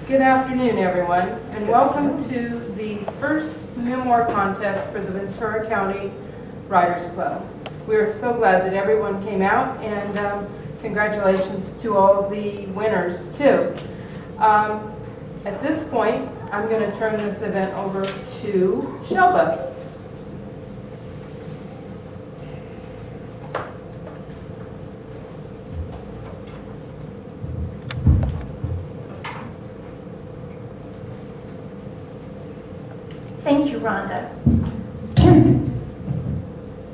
Good afternoon, everyone, and welcome to the first memoir contest for the Ventura County Writers Club. We are so glad that everyone came out, and congratulations to all of the winners, too. At this point, I'm going to turn this event over to Shelba. Thank you, Rhonda.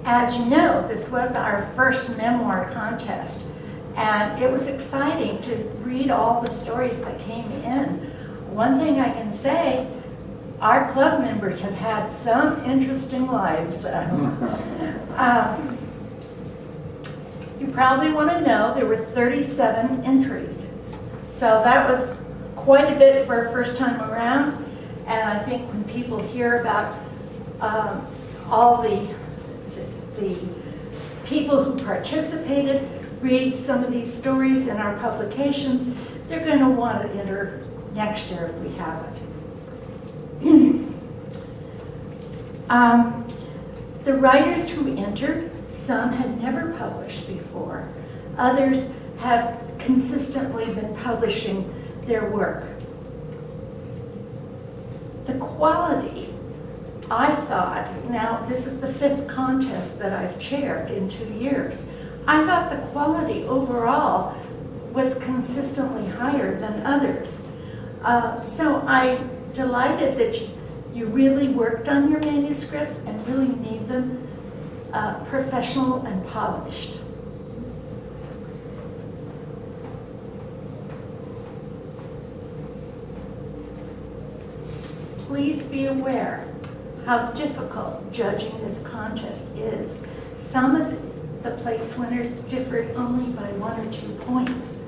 As you know, this was our first memoir contest, and it was exciting to read all the stories that came in. One thing I can say, our club members have had some interesting lives. You probably want to know there were 37 entries. So that was quite a bit for a first time around. And I think when people hear about all the people who participated, read some of these stories in our publications, they're going to want to enter next year if we have it. The writers who entered, some had never published before. Others have consistently been publishing their work. The quality, I thought, now this is the 5th contest that I've chaired in 2 years. I thought the quality overall was consistently higher than others. So I'm delighted that you really worked on your manuscripts and really made them professional and polished. Please be aware how difficult judging this contest is. Some of the place winners differed only by 1 or 2 points.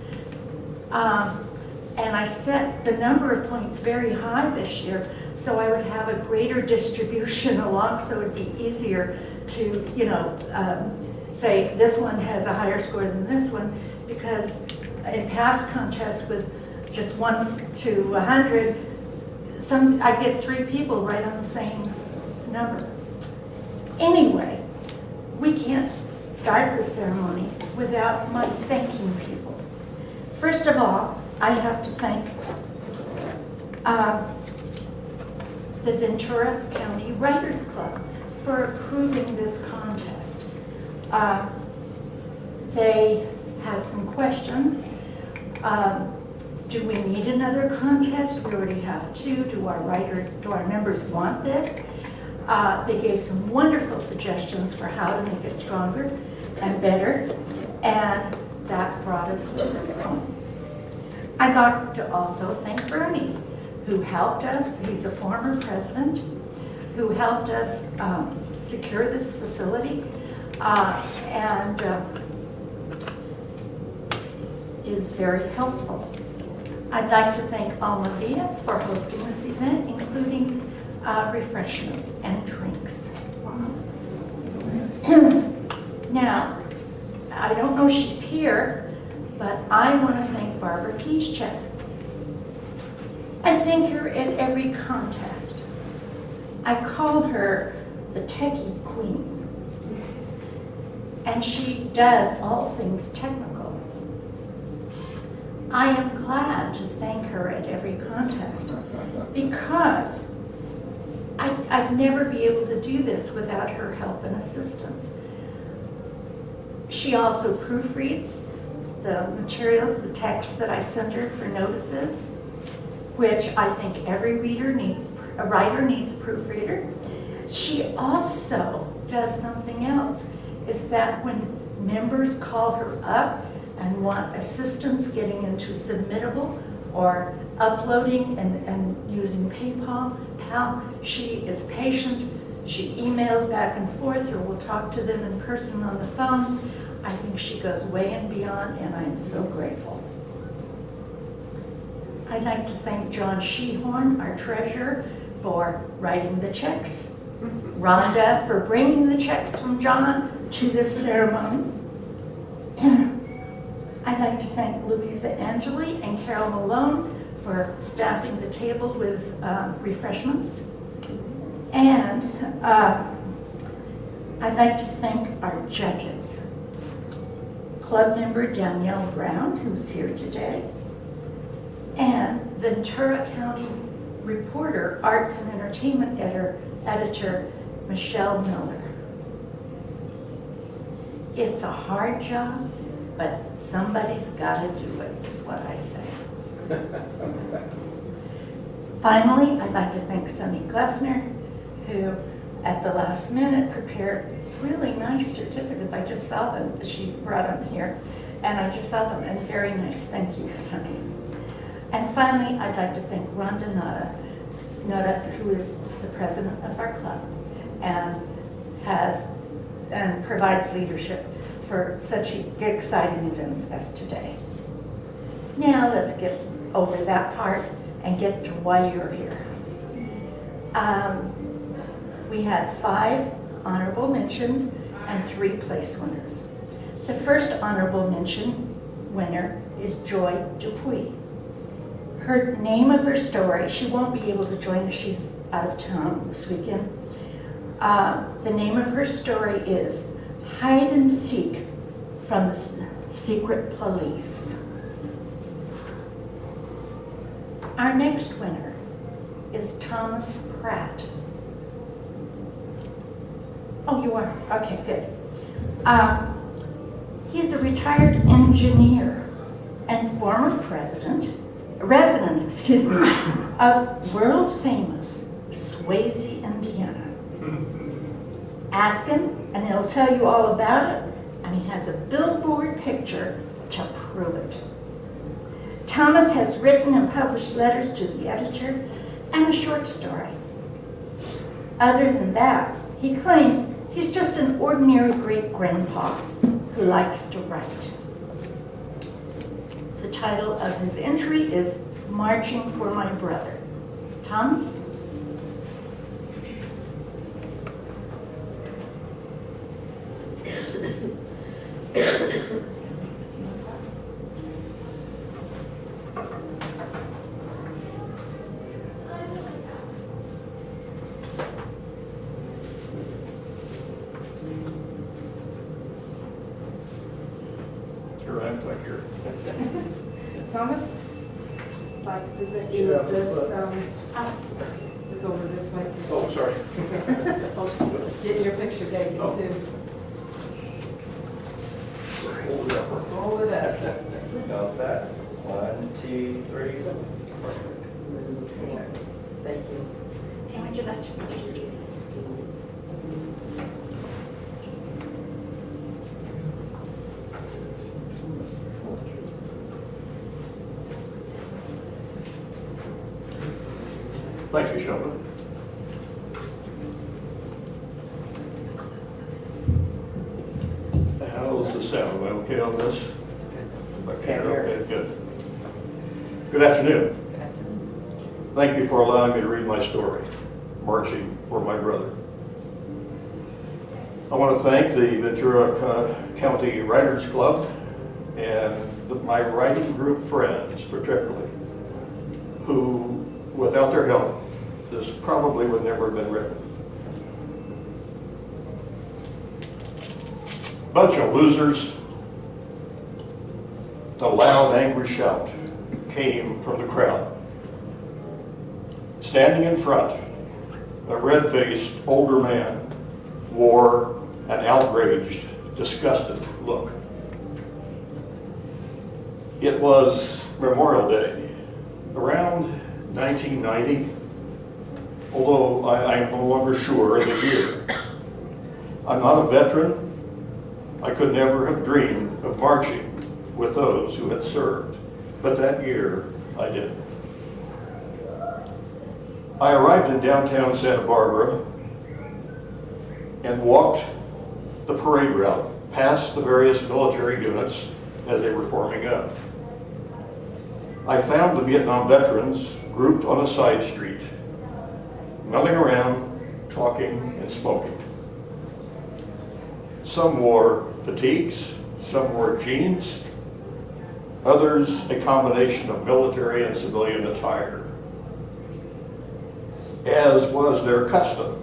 And I set the number of points very high this year so I would have a greater distribution along, so it would be easier to, say this one has a higher score than this one, because in past contests with just 1 to 100, I get 3 people right on the same number. Anyway, we can't start the ceremony without my thanking people. First of all, I have to thank the Ventura County Writers Club for approving this contest. They had some questions. Do we need another contest? We already have 2. Do our members want this? They gave some wonderful suggestions for how to make it stronger and better, and that brought us to this point. I'd like to also thank Bernie, who helped us. He's a former president, who helped us secure this facility, and is very helpful. I'd like to thank Alma for hosting this event, including refreshments and drinks. Now, I don't know if she's here, but I want to thank Barbara Kieschek. I thank her at every contest. I call her the techie queen, and she does all things technical. I am glad to thank her at every contest because I'd never be able to do this without her help and assistance. She also proofreads the materials, the text that I send her for notices, which I think every writer needs a proofreader. She also does something else, is that when members call her up and want assistance getting into Submittable or uploading and using PayPal, she is patient. She emails back and forth, or will talk to them in person on the phone. I think she goes way and beyond, and I am so grateful. I'd like to thank John Shehorn, our treasurer, for writing the checks. Rhonda for bringing the checks from John to this ceremony. I'd like to thank Louisa Angeli and Carol Malone for staffing the table with refreshments. And I'd like to thank our judges. Club member Danielle Brown, who's here today, and Ventura County reporter, arts and entertainment editor Michelle Miller. It's a hard job, but somebody's got to do it, is what I say. Finally, I'd like to thank Sunny Glessner, who at the last minute prepared really nice certificates. I just saw them, she brought them here, and I just saw them, and very nice. Thank you, Sunny. And finally, I'd like to thank Rhonda Noda, who is the president of our club, and provides leadership for such exciting events as today. Now let's get over that part and get to why you're here. We had 5 honorable mentions and 3 place winners. The first honorable mention winner is Joy Dupuy. Her name of her story, she won't be able to join us, she's out of town this weekend. The name of her story is Hide and Seek from the Secret Police. Our next winner is Thomas Pratt. Oh, you are? Okay, good. He's a retired engineer and former resident, of world-famous Swayze, Indiana. Ask him, and he'll tell you all about it, and he has a billboard picture to prove it. Thomas has written and published letters to the editor and a short story. Other than that, he claims he's just an ordinary great-grandpa who likes to write. The title of his entry is Marching for My Brother. Thomas? Thomas, I'd like to present you with this. Look over this way. Oh, sorry. Getting your picture taken too. Hold it up. Hold it up. All set. 1, 2, 3. Thank you. Hey, would you like to put your seat? Thank you, Sheldon. How's the sound? Am I okay on this? Okay, good. Good afternoon. Thank you for allowing me to read my story, Marching for My Brother. I want to thank the Ventura County Writers Club and my writing group friends, particularly, who, without their help, this probably would never have been written. Bunch of losers. The loud, angry shout came from the crowd. Standing in front, a red-faced older man wore an outraged, disgusted look. It was Memorial Day, around 1990, although I am no longer sure of the year. I'm not a veteran. I could never have dreamed of marching with those who had served, but that year I did. I arrived in downtown Santa Barbara and walked the parade route past the various military units as they were forming up. I found the Vietnam veterans grouped on a side street, milling around, talking and smoking. Some wore fatigues, some wore jeans, others a combination of military and civilian attire, as was their custom.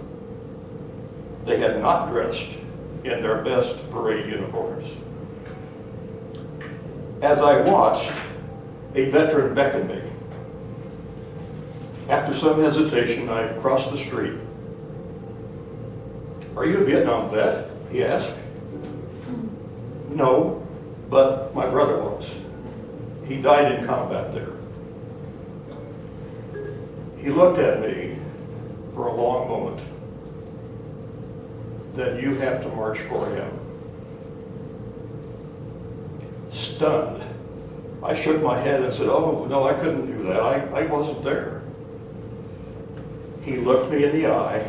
They had not dressed in their best parade uniforms. As I watched, a veteran beckoned me. After some hesitation, I crossed the street. "Are you a Vietnam vet?" he asked. "No, but my brother was. He died in combat there." He looked at me for a long moment. "Then you have to march for him." Stunned, I shook my head and said, "Oh, no, I couldn't do that. I wasn't there." He looked me in the eye.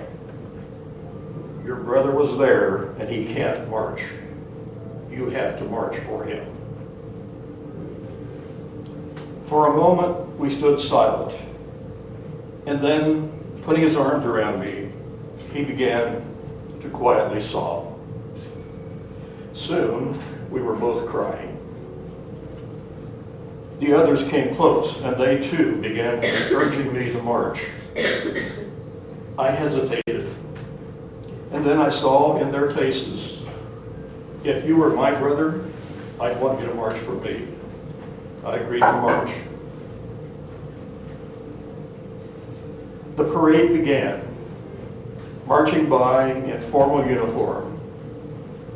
"Your brother was there and he can't march. You have to march for him." For a moment, we stood silent. And then, putting his arms around me, he began to quietly sob. Soon, we were both crying. The others came close, and they too began urging me to march. I hesitated, and then I saw in their faces, if you were my brother, I'd want you to march for me. I agreed to march. The parade began, marching by in formal uniform.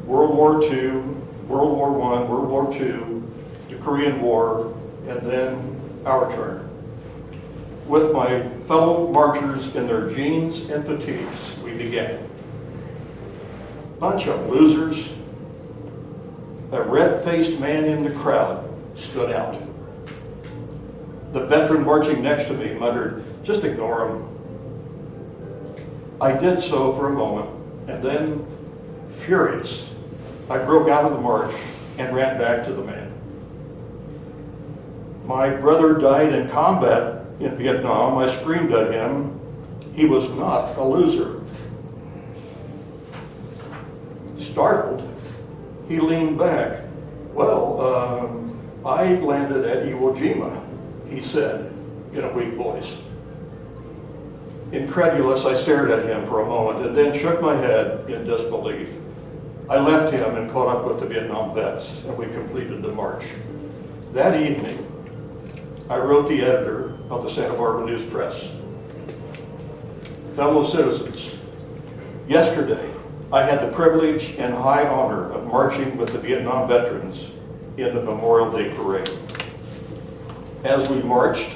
World War II, World War I, World War II, the Korean War, and then our turn. With my fellow marchers in their jeans and fatigues, we began. Bunch of losers. A red-faced man in the crowd stood out. The veteran marching next to me muttered, "Just ignore him." I did so for a moment, and then, furious, I broke out of the march and ran back to the man. "My brother died in combat in Vietnam," I screamed at him. "He was not a loser." Startled, he leaned back. "Well, I landed at Iwo Jima," he said in a weak voice. Incredulous, I stared at him for a moment and then shook my head in disbelief. I left him and caught up with the Vietnam vets, and we completed the march. That evening, I wrote the editor of the Santa Barbara News Press. "Fellow citizens, yesterday I had the privilege and high honor of marching with the Vietnam veterans in the Memorial Day parade. As we marched,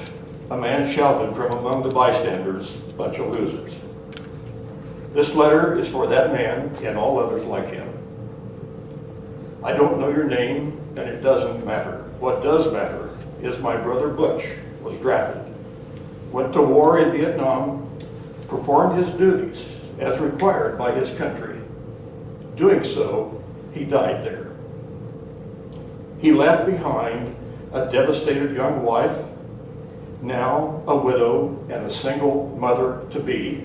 a man shouted from among the bystanders, 'Bunch of losers.' This letter is for that man and all others like him. I don't know your name, and it doesn't matter. What does matter is my brother Butch was drafted, went to war in Vietnam, performed his duties as required by his country. Doing so, he died there. He left behind a devastated young wife, now a widow and a single mother-to-be,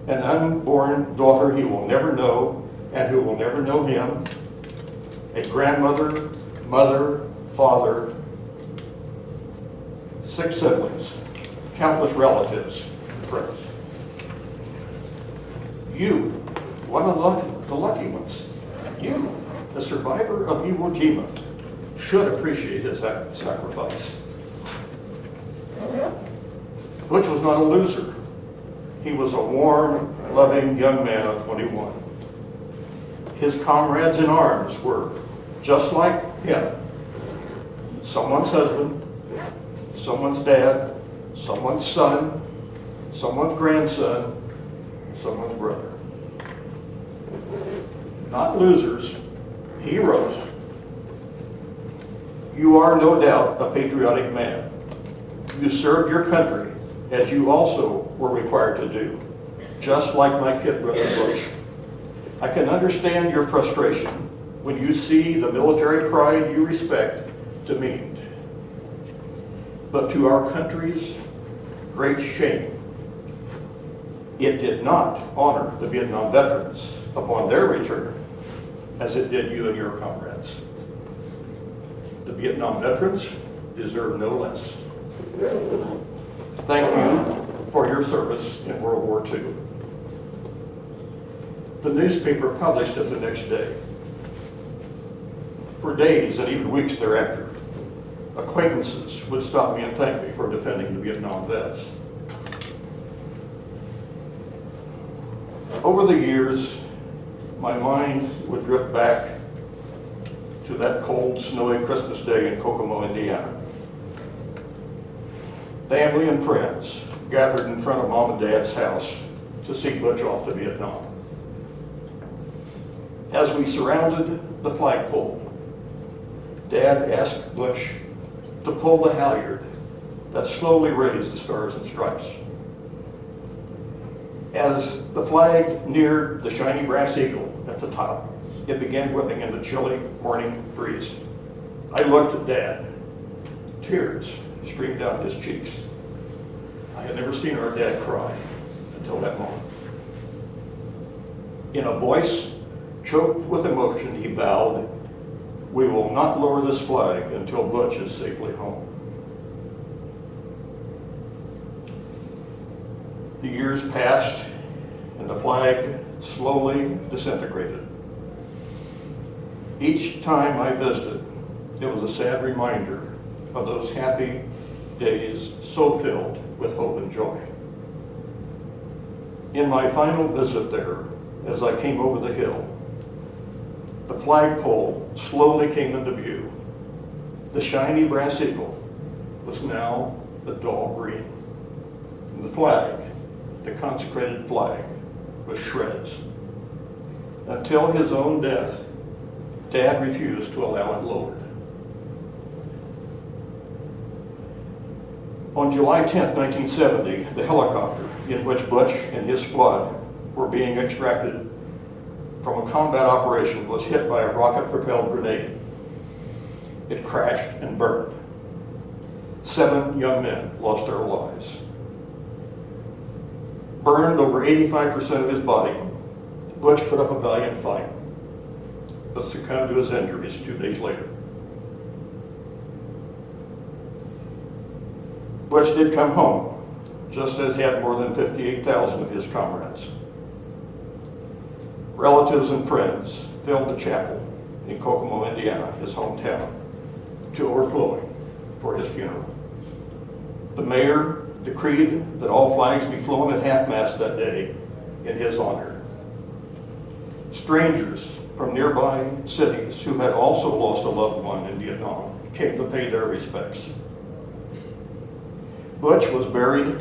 an unborn daughter he will never know and who will never know him, a grandmother, mother, father, 6 siblings, countless relatives and friends. You, one of the lucky ones, you, the survivor of Iwo Jima, should appreciate his sacrifice. Butch was not a loser. He was a warm, loving young man of 21. His comrades in arms were just like him. Someone's husband, someone's dad, someone's son, someone's grandson, someone's brother. Not losers, heroes. You are no doubt a patriotic man. You served your country as you also were required to do, just like my kid brother Butch. I can understand your frustration when you see the military pride you respect demeaned. But to our country's great shame, it did not honor the Vietnam veterans upon their return as it did you and your comrades. The Vietnam veterans deserve no less. Thank you for your service in World War II. The newspaper published it the next day. For days and even weeks thereafter, acquaintances would stop me and thank me for defending the Vietnam vets. Over the years, my mind would drift back to that cold, snowy Christmas day in Kokomo, Indiana. Family and friends gathered in front of Mom and Dad's house to see Butch off to Vietnam. As we surrounded the flagpole, Dad asked Butch to pull the halyard that slowly raised the Stars and Stripes. As the flag neared the shiny brass eagle at the top, it began whipping in the chilly morning breeze. I looked at Dad. Tears streamed down his cheeks. I had never seen our dad cry until that moment. In a voice choked with emotion, he vowed, "We will not lower this flag until Butch is safely home." The years passed, and the flag slowly disintegrated. Each time I visited, it was a sad reminder of those happy days so filled with hope and joy. In my final visit there, as I came over the hill, the flagpole slowly came into view. The shiny brass eagle was now the dull green. And the flag, the consecrated flag, was shreds. Until his own death, Dad refused to allow it lowered. On July 10, 1970, the helicopter in which Butch and his squad were being extracted from a combat operation was hit by a rocket-propelled grenade. It crashed and burned. 7 young men lost their lives. Burned over 85% of his body, Butch put up a valiant fight, but succumbed to his injuries 2 days later. Butch did come home, just as had more than 58,000 of his comrades. Relatives and friends filled the chapel in Kokomo, Indiana, his hometown, to overflowing for his funeral. The mayor decreed that all flags be flown at half-mast that day in his honor. Strangers from nearby cities who had also lost a loved one in Vietnam came to pay their respects. Butch was buried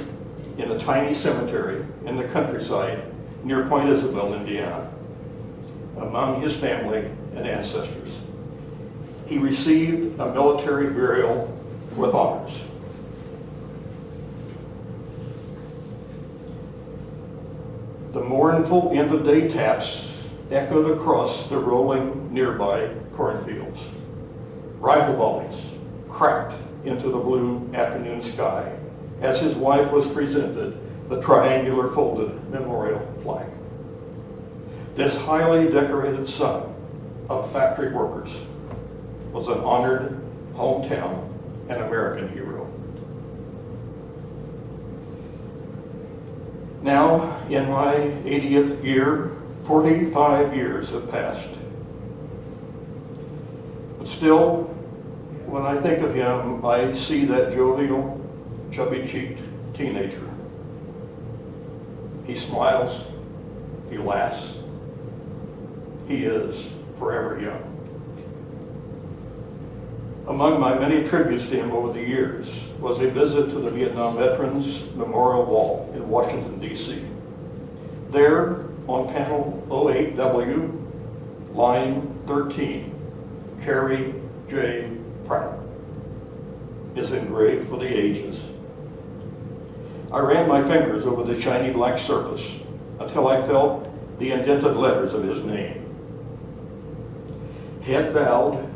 in a tiny cemetery in the countryside near Point Isabel, Indiana, among his family and ancestors. He received a military burial with honors. The mournful end-of-day taps echoed across the rolling nearby cornfields. Rifle volleys cracked into the blue afternoon sky as his wife was presented the triangular folded memorial flag. This highly decorated son of factory workers was an honored hometown and American hero. Now, in my 80th year, 45 years have passed. But still, when I think of him, I see that jovial, chubby-cheeked teenager. He smiles, he laughs, he is forever young. Among my many tributes to him over the years was a visit to the Vietnam Veterans Memorial Wall in Washington, D.C. There, on panel 08W, line 13, Carrie J. Pratt is engraved for the ages. I ran my fingers over the shiny black surface until I felt the indented letters of his name. Head bowed,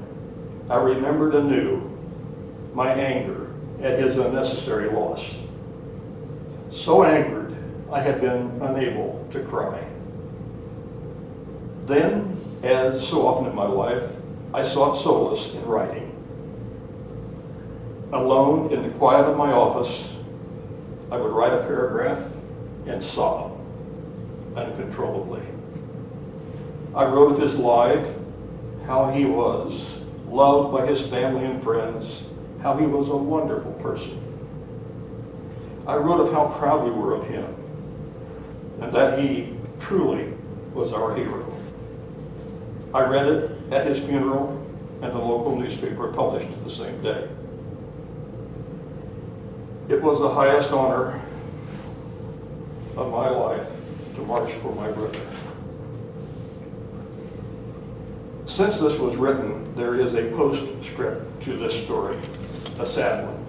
I remembered anew my anger at his unnecessary loss. So angered, I had been unable to cry. Then, as so often in my life, I sought solace in writing. Alone in the quiet of my office, I would write a paragraph and sob uncontrollably. I wrote of his life, how he was loved by his family and friends, how he was a wonderful person. I wrote of how proud we were of him, and that he truly was our hero. I read it at his funeral, and the local newspaper published it the same day. It was the highest honor of my life to march for my brother. Since this was written, there is a postscript to this story, a sad one.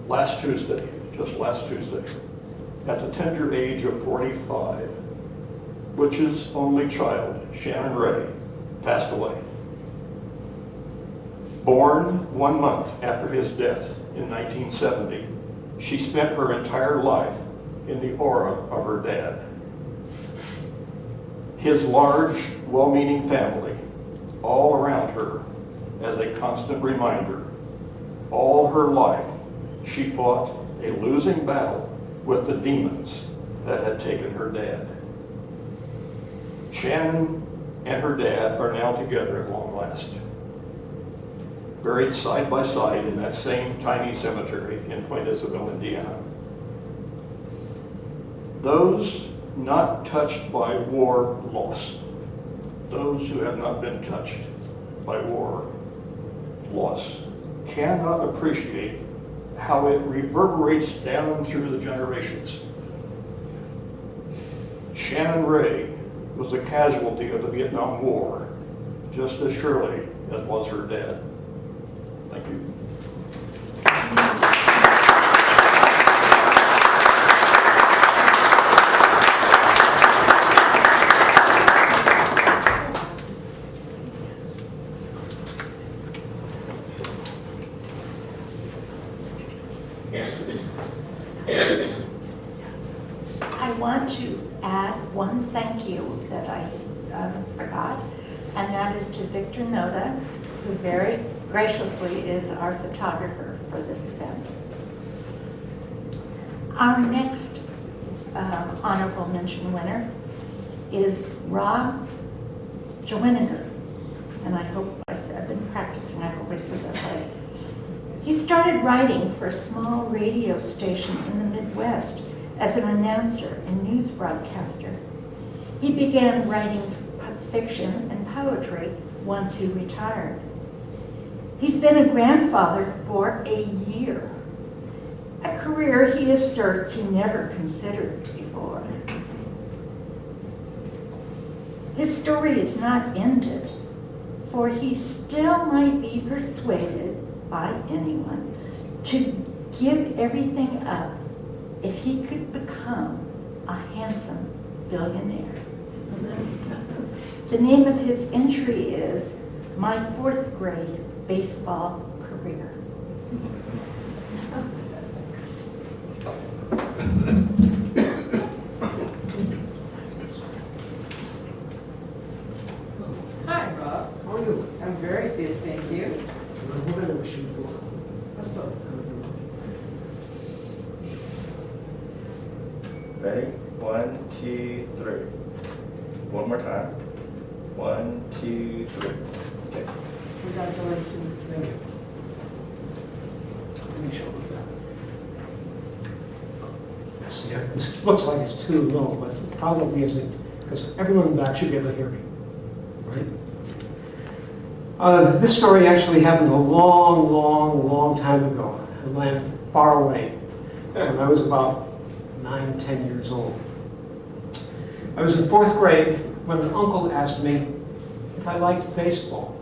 Last Tuesday, just last Tuesday, at the tender age of 45, Butch's only child, Shannon Ray, passed away. Born 1 month after his death in 1970, she spent her entire life in the aura of her dad. His large, well-meaning family, all around her as a constant reminder. All her life, she fought a losing battle with the demons that had taken her dad. Shannon and her dad are now together at long last, buried side by side in that same tiny cemetery in Point Isabel, Indiana. Those not touched by war loss, those who have not been touched by war loss, cannot appreciate how it reverberates down through the generations. Shannon Ray was a casualty of the Vietnam War, just as surely as was her dad. Thank you. I want to add one thank you that I forgot, and that is to Victor Noda, who very graciously is our photographer for this event. Our next honorable mention winner is Rob Jawiniger, and I hope I've been practicing, I hope I said that right. He started writing for a small radio station in the Midwest as an announcer and news broadcaster. He began writing fiction and poetry once he retired. He's been a grandfather for a year, a career he asserts he never considered before. His story is not ended, for he still might be persuaded by anyone to give everything up if he could become a handsome billionaire. The name of his entry is My Fourth Grade Baseball Career. Hi, Rob. How are you? I'm very good, thank you. What kind of machine for? Let's go. Ready? 1, 2, 3. One more time. 1, 2, 3. Okay. Congratulations. Let me show you that. Let's see, this looks like it's too low, but it probably isn't, because everyone back should be able to hear me, right? This story actually happened a long time ago, in a land far away, when I was about 9, 10 years old. I was in 4th grade when an uncle asked me if I liked baseball.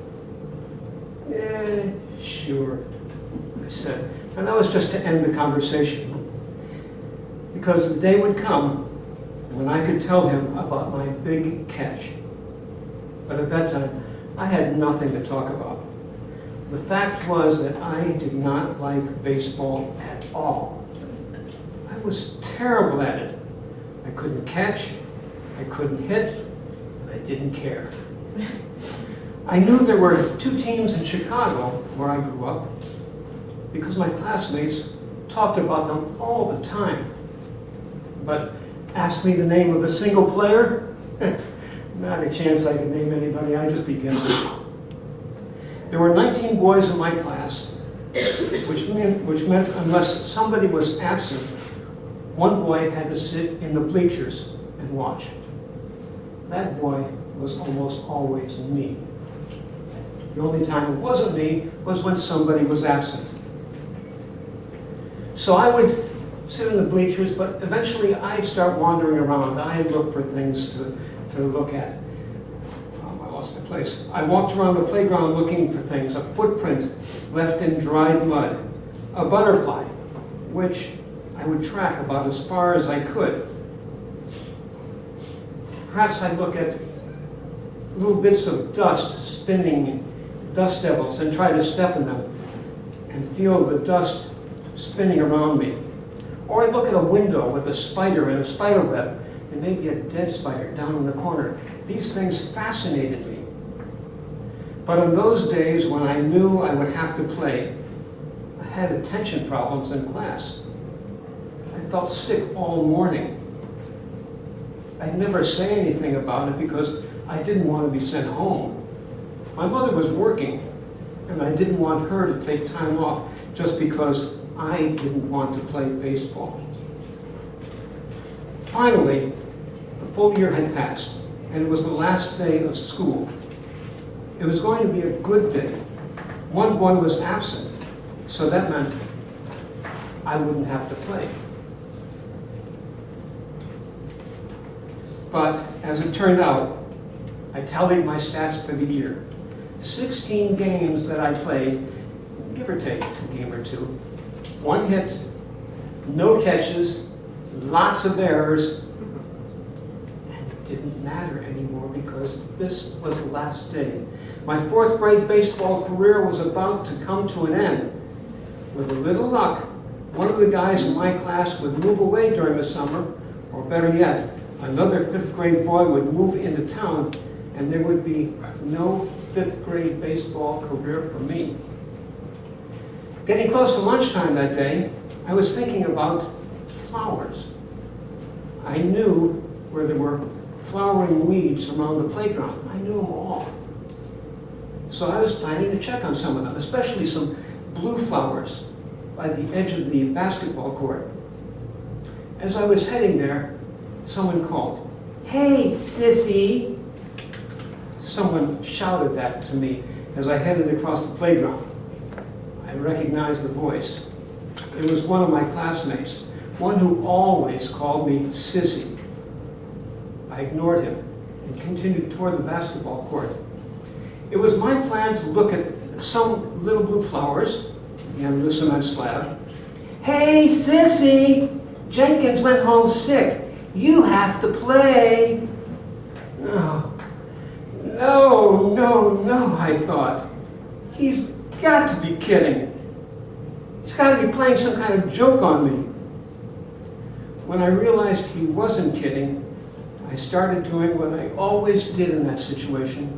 Sure, I said. And that was just to end the conversation, because the day would come when I could tell him about my big catch. But at that time, I had nothing to talk about. The fact was that I did not like baseball at all. I was terrible at it. I couldn't catch, I couldn't hit, and I didn't care. I knew there were 2 teams in Chicago, where I grew up, because my classmates talked about them all the time. But ask me the name of a single player? Not a chance I could name anybody, I'd just be guessing. There were 19 boys in my class, which meant unless somebody was absent, one boy had to sit in the bleachers and watch. That boy was almost always me. The only time it wasn't me was when somebody was absent. So I would sit in the bleachers, but eventually I'd start wandering around. I'd look for things to look at. I lost my place. I walked around the playground looking for things. A footprint left in dried mud. A butterfly, which I would track about as far as I could. Perhaps I'd look at little bits of dust spinning, dust devils, and try to step in them and feel the dust spinning around me. Or I'd look at a window with a spider and a spider web, and maybe a dead spider down in the corner. These things fascinated me. But on those days when I knew I would have to play, I had attention problems in class. I felt sick all morning. I'd never say anything about it because I didn't want to be sent home. My mother was working, and I didn't want her to take time off just because I didn't want to play baseball. Finally, the full year had passed, and it was the last day of school. It was going to be a good day. One boy was absent, so that meant I wouldn't have to play. But as it turned out, I tallied my stats for the year. 16 games that I played, give or take a game or two. 1 hit, no catches, lots of errors, and it didn't matter anymore because this was the last day. My 4th grade baseball career was about to come to an end. With a little luck, one of the guys in my class would move away during the summer, or better yet, another 5th grade boy would move into town, and there would be no 5th grade baseball career for me. Getting close to lunchtime that day, I was thinking about flowers. I knew where there were flowering weeds around the playground. I knew them all. So I was planning to check on some of them, especially some blue flowers by the edge of the basketball court. As I was heading there, someone called, "Hey, sissy!" Someone shouted that to me as I headed across the playground. I recognized the voice. It was one of my classmates, one who always called me sissy. I ignored him and continued toward the basketball court. It was my plan to look at some little blue flowers on the cement slab. "Hey, sissy! Jenkins went home sick. You have to play." No, I thought. He's got to be kidding. He's got to be playing some kind of joke on me. When I realized he wasn't kidding, I started doing what I always did in that situation.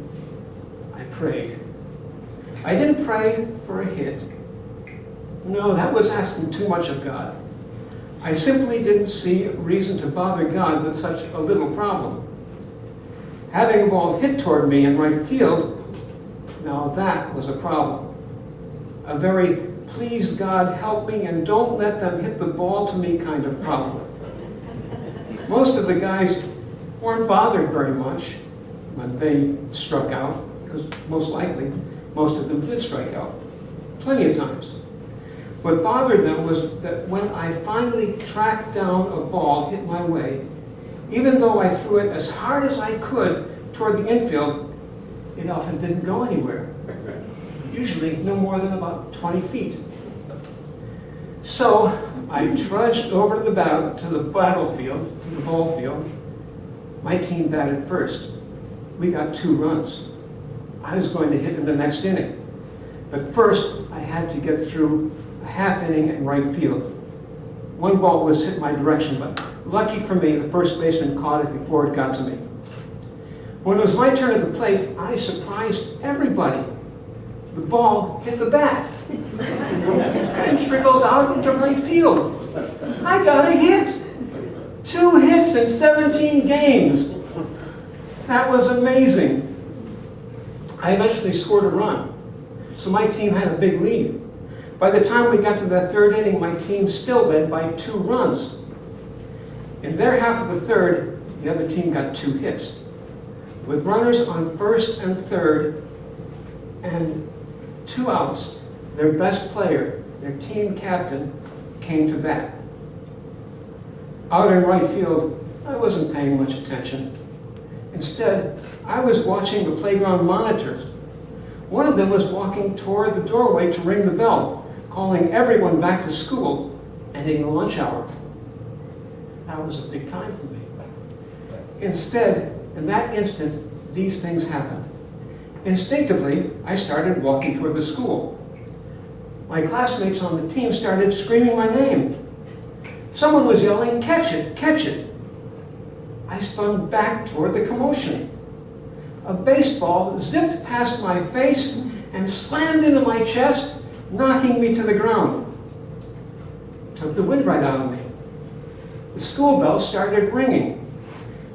I prayed. I didn't pray for a hit. No, that was asking too much of God. I simply didn't see a reason to bother God with such a little problem. Having a ball hit toward me in right field, now that was a problem. A very please God help me and don't let them hit the ball to me kind of problem. Most of the guys weren't bothered very much when they struck out, because most likely most of them did strike out, plenty of times. What bothered them was that when I finally tracked down a ball hit my way, even though I threw it as hard as I could toward the infield, it often didn't go anywhere. Usually no more than about 20 feet. So I trudged over to the battlefield, to the ball field. My team batted first. We got 2 runs. I was going to hit in the next inning. But first, I had to get through a half inning in right field. One ball was hit my direction, but lucky for me, the first baseman caught it before it got to me. When it was my turn at the plate, I surprised everybody. The ball hit the bat. and trickled out into right field. I got a hit. 2 hits in 17 games. That was amazing. I eventually scored a run, so my team had a big lead. By the time we got to the 3rd inning, my team still led by 2 runs. In their half of the 3rd, the other team got 2 hits. With runners on 1st and 3rd and 2 outs, their best player, their team captain, came to bat. Out in right field, I wasn't paying much attention. Instead, I was watching the playground monitors. One of them was walking toward the doorway to ring the bell, calling everyone back to school, ending the lunch hour. That was a big time for me. Instead, in that instant, these things happened. Instinctively, I started walking toward the school. My classmates on the team started screaming my name. Someone was yelling, "Catch it, catch it." I spun back toward the commotion. A baseball zipped past my face and slammed into my chest, knocking me to the ground. Took the wind right out of me. The school bell started ringing,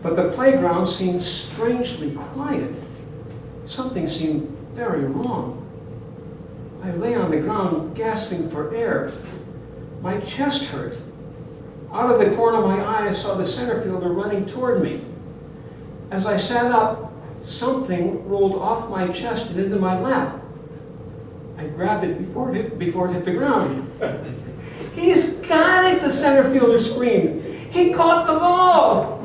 but the playground seemed strangely quiet. Something seemed very wrong. I lay on the ground, gasping for air. My chest hurt. Out of the corner of my eye, I saw the center fielder running toward me. As I sat up, something rolled off my chest and into my lap. I grabbed it before it hit the ground. "He's got it!" the center fielder screamed. "He caught the ball!"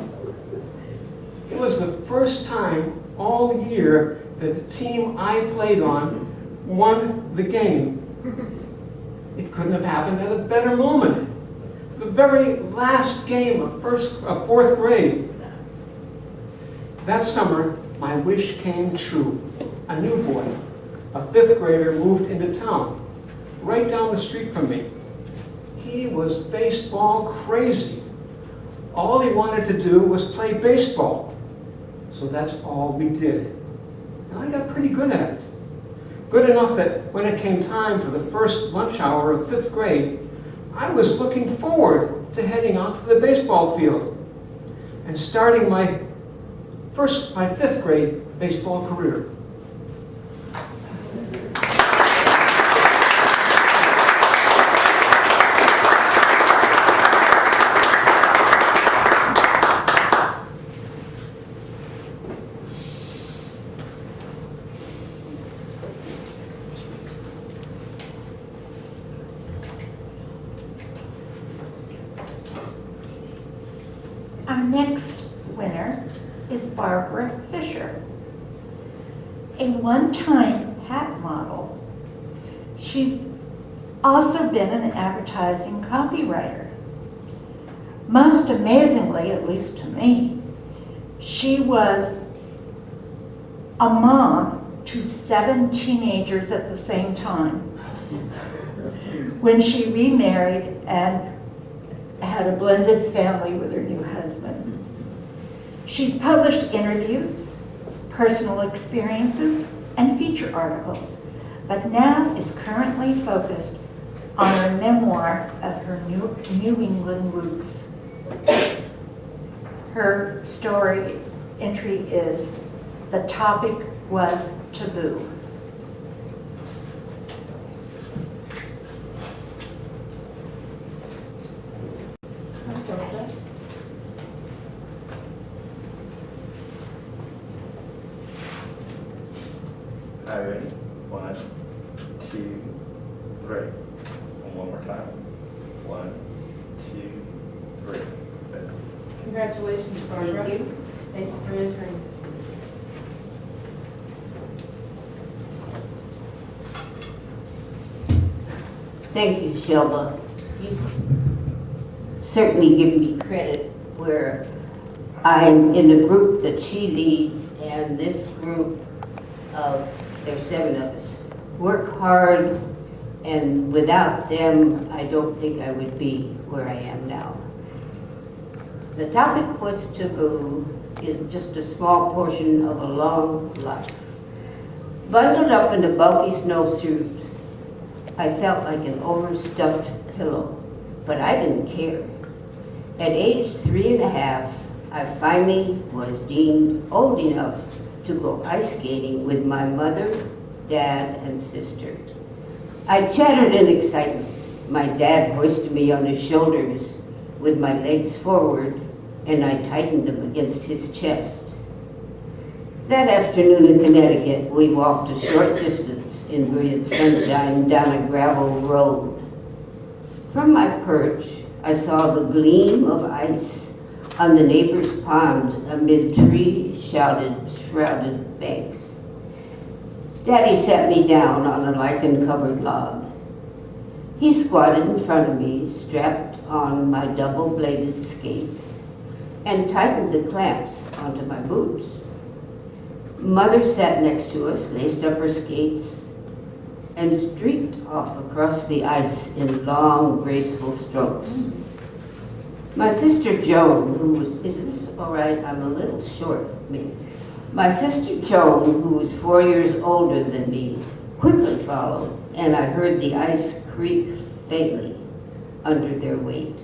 It was the first time all year that the team I played on won the game. It couldn't have happened at a better moment. The very last game of 4th grade. That summer, my wish came true. A new boy, a 5th grader, moved into town, right down the street from me. He was baseball crazy. All he wanted to do was play baseball. So that's all we did. And I got pretty good at it. Good enough that when it came time for the first lunch hour of 5th grade, I was looking forward to heading out to the baseball field and starting my 5th grade baseball career. Our next winner is Barbara Fisher, a one-time hat model. She's also been an advertising copywriter. Most amazingly, at least to me, she was a mom to 7 teenagers at the same time when she remarried and had a blended family with her new husband. She's published interviews, personal experiences, and feature articles, but now is currently focused on her memoir of her New England roots. Her story entry is, "The topic was taboo." Are you ready? 1, 2, 3. And one more time. 1, 2, 3. Good. Congratulations, Barbara. Thank you. Thank you for entering. Thank you, Shelba. You've certainly given me credit where I'm in the group that she leads, and this group of, there's 7 of us, work hard, and without them, I don't think I would be where I am now. The topic "What's Taboo" is just a small portion of a long life. Bundled up in a bulky snowsuit, I felt like an overstuffed pillow, but I didn't care. At age 3.5, I finally was deemed old enough to go ice skating with my mother, dad, and sister. I chattered in excitement. My dad hoisted me on his shoulders with my legs forward, and I tightened them against his chest. That afternoon in Connecticut, we walked a short distance in brilliant sunshine down a gravel road. From my perch, I saw the gleam of ice on the neighbor's pond amid tree-shrouded banks. Daddy sat me down on a lichen-covered log. He squatted in front of me, strapped on my double-bladed skates, and tightened the clamps onto my boots. Mother sat next to us, laced up her skates, and streaked off across the ice in long, graceful strokes. My sister Joan, who was, is this all right? I'm a little short for me. My sister Joan, who was 4 years older than me, quickly followed, and I heard the ice creak faintly under their weight.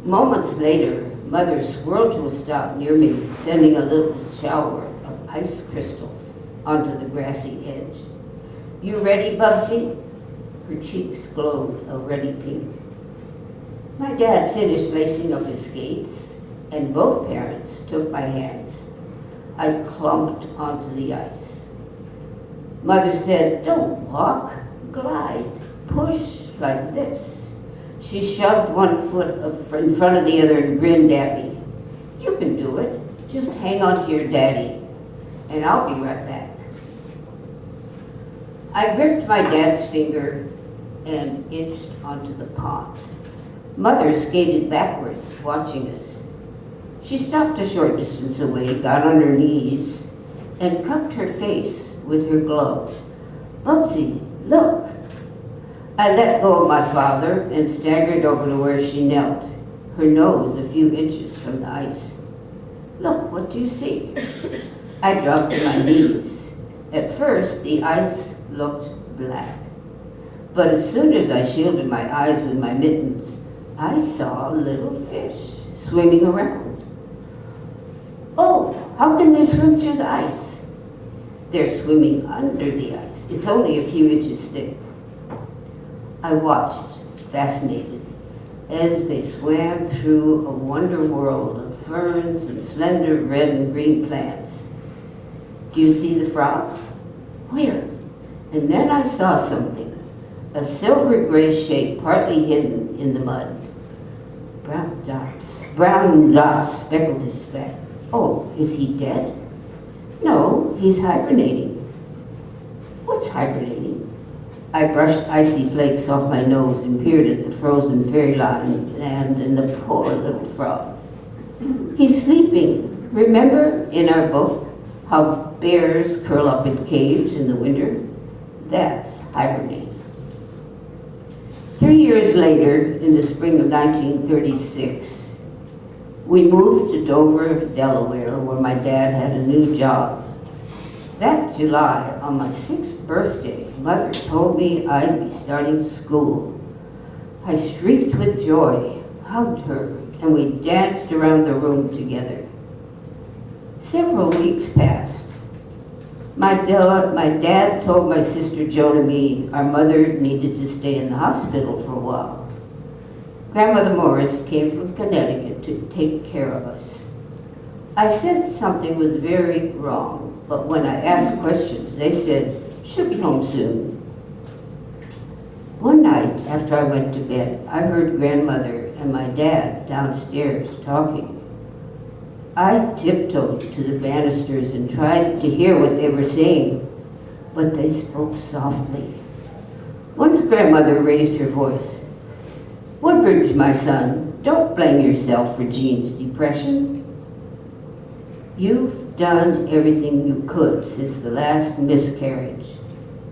Moments later, Mother swirled to a stop near me, sending a little shower of ice crystals onto the grassy edge. "You ready, Bubsy?" Her cheeks glowed a ruddy pink. My dad finished lacing up his skates, and both parents took my hands. I clumped onto the ice. Mother said, "Don't walk, glide, push like this." She shoved one foot in front of the other and grinned at me. "You can do it. Just hang on to your daddy, and I'll be right back." I gripped my dad's finger and inched onto the pond. Mother skated backwards, watching us. She stopped a short distance away, got on her knees, and cupped her face with her gloves. "Bubsy, look." I let go of my father and staggered over to where she knelt, her nose a few inches from the ice. "Look, what do you see?" I dropped to my knees. At first, the ice looked black. But as soon as I shielded my eyes with my mittens, I saw little fish swimming around. "Oh, how can they swim through the ice?" "They're swimming under the ice. It's only a few inches thick." I watched, fascinated, as they swam through a wonder world of ferns and slender red and green plants. "Do you see the frog?" "Where?" And then I saw something, a silver gray shape partly hidden in the mud. Brown dots speckled his back. "Oh, is he dead?" "No, he's hibernating." "What's hibernating?" I brushed icy flakes off my nose and peered at the frozen fairyland and the poor little frog. "He's sleeping. Remember in our book how bears curl up in caves in the winter? That's hibernating." 3 years later, in the spring of 1936, we moved to Dover, Delaware, where my dad had a new job. That July, on my 6th birthday, Mother told me I'd be starting school. I shrieked with joy, hugged her, and we danced around the room together. Several weeks passed. My dad told my sister Joan and me our mother needed to stay in the hospital for a while. Grandmother Morris came from Connecticut to take care of us. I sensed something was very wrong, but when I asked questions, they said, "She'll be home soon." One night, after I went to bed, I heard grandmother and my dad downstairs talking. I tiptoed to the banisters and tried to hear what they were saying, but they spoke softly. Once grandmother raised her voice. "Woodbridge, my son, don't blame yourself for Jean's depression. You've done everything you could since the last miscarriage."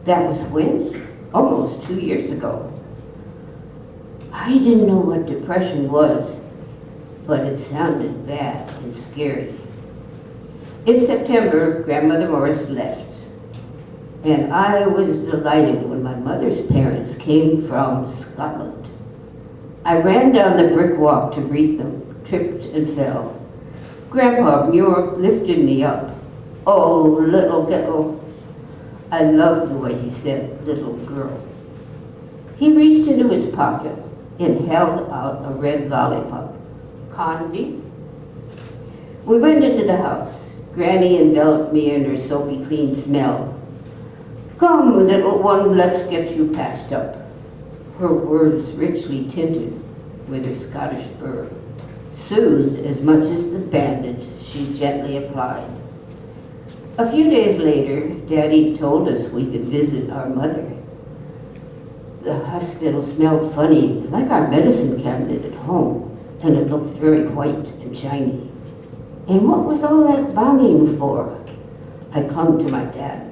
That was when? Almost 2 years ago. I didn't know what depression was, but it sounded bad and scary. In September, Grandmother Morris left, and I was delighted when my mother's parents came from Scotland. I ran down the brick walk to greet them, tripped and fell. Grandpa Muir lifted me up. Oh, little girl. I loved the way he said, little girl. He reached into his pocket and held out a red lollipop. Candy? We went into the house. Granny enveloped me in her soapy clean smell. Come, little one, let's get you patched up. Her words richly tinted with her Scottish burr, soothed as much as the bandage she gently applied. A few days later, Daddy told us we could visit our mother. The hospital smelled funny, like our medicine cabinet at home, and it looked very white and shiny. And what was all that banging for? I clung to my dad.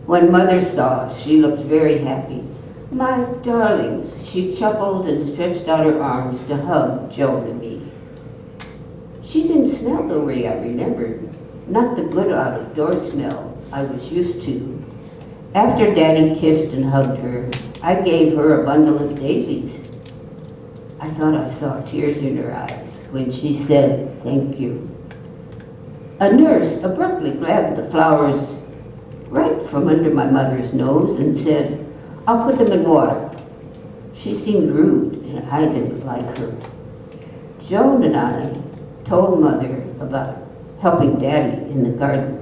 When Mother saw, she looked very happy. My darlings, she chuckled and stretched out her arms to hug Joan and me. She didn't smell the way I remembered, not the good out-of-door smell I was used to. After Daddy kissed and hugged her, I gave her a bundle of daisies. I thought I saw tears in her eyes when she said thank you. A nurse abruptly grabbed the flowers right from under my mother's nose and said, I'll put them in water. She seemed rude and I didn't like her. Joan and I told Mother about helping Daddy in the garden.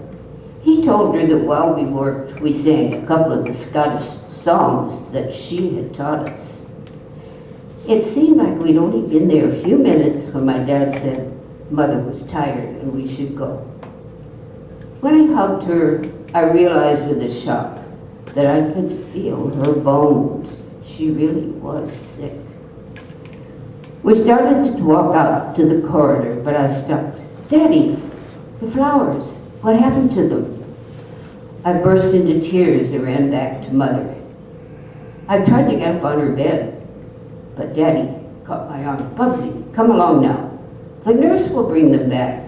He told her that while we worked, we sang a couple of the Scottish songs that she had taught us. It seemed like we'd only been there a few minutes when my dad said Mother was tired and we should go. When I hugged her, I realized with a shock that I could feel her bones. She really was sick. We started to walk out to the corridor, but I stopped. Daddy, the flowers, what happened to them? I burst into tears and ran back to Mother. I tried to get up on her bed, but Daddy caught my arm. Bubsy, come along now. The nurse will bring them back.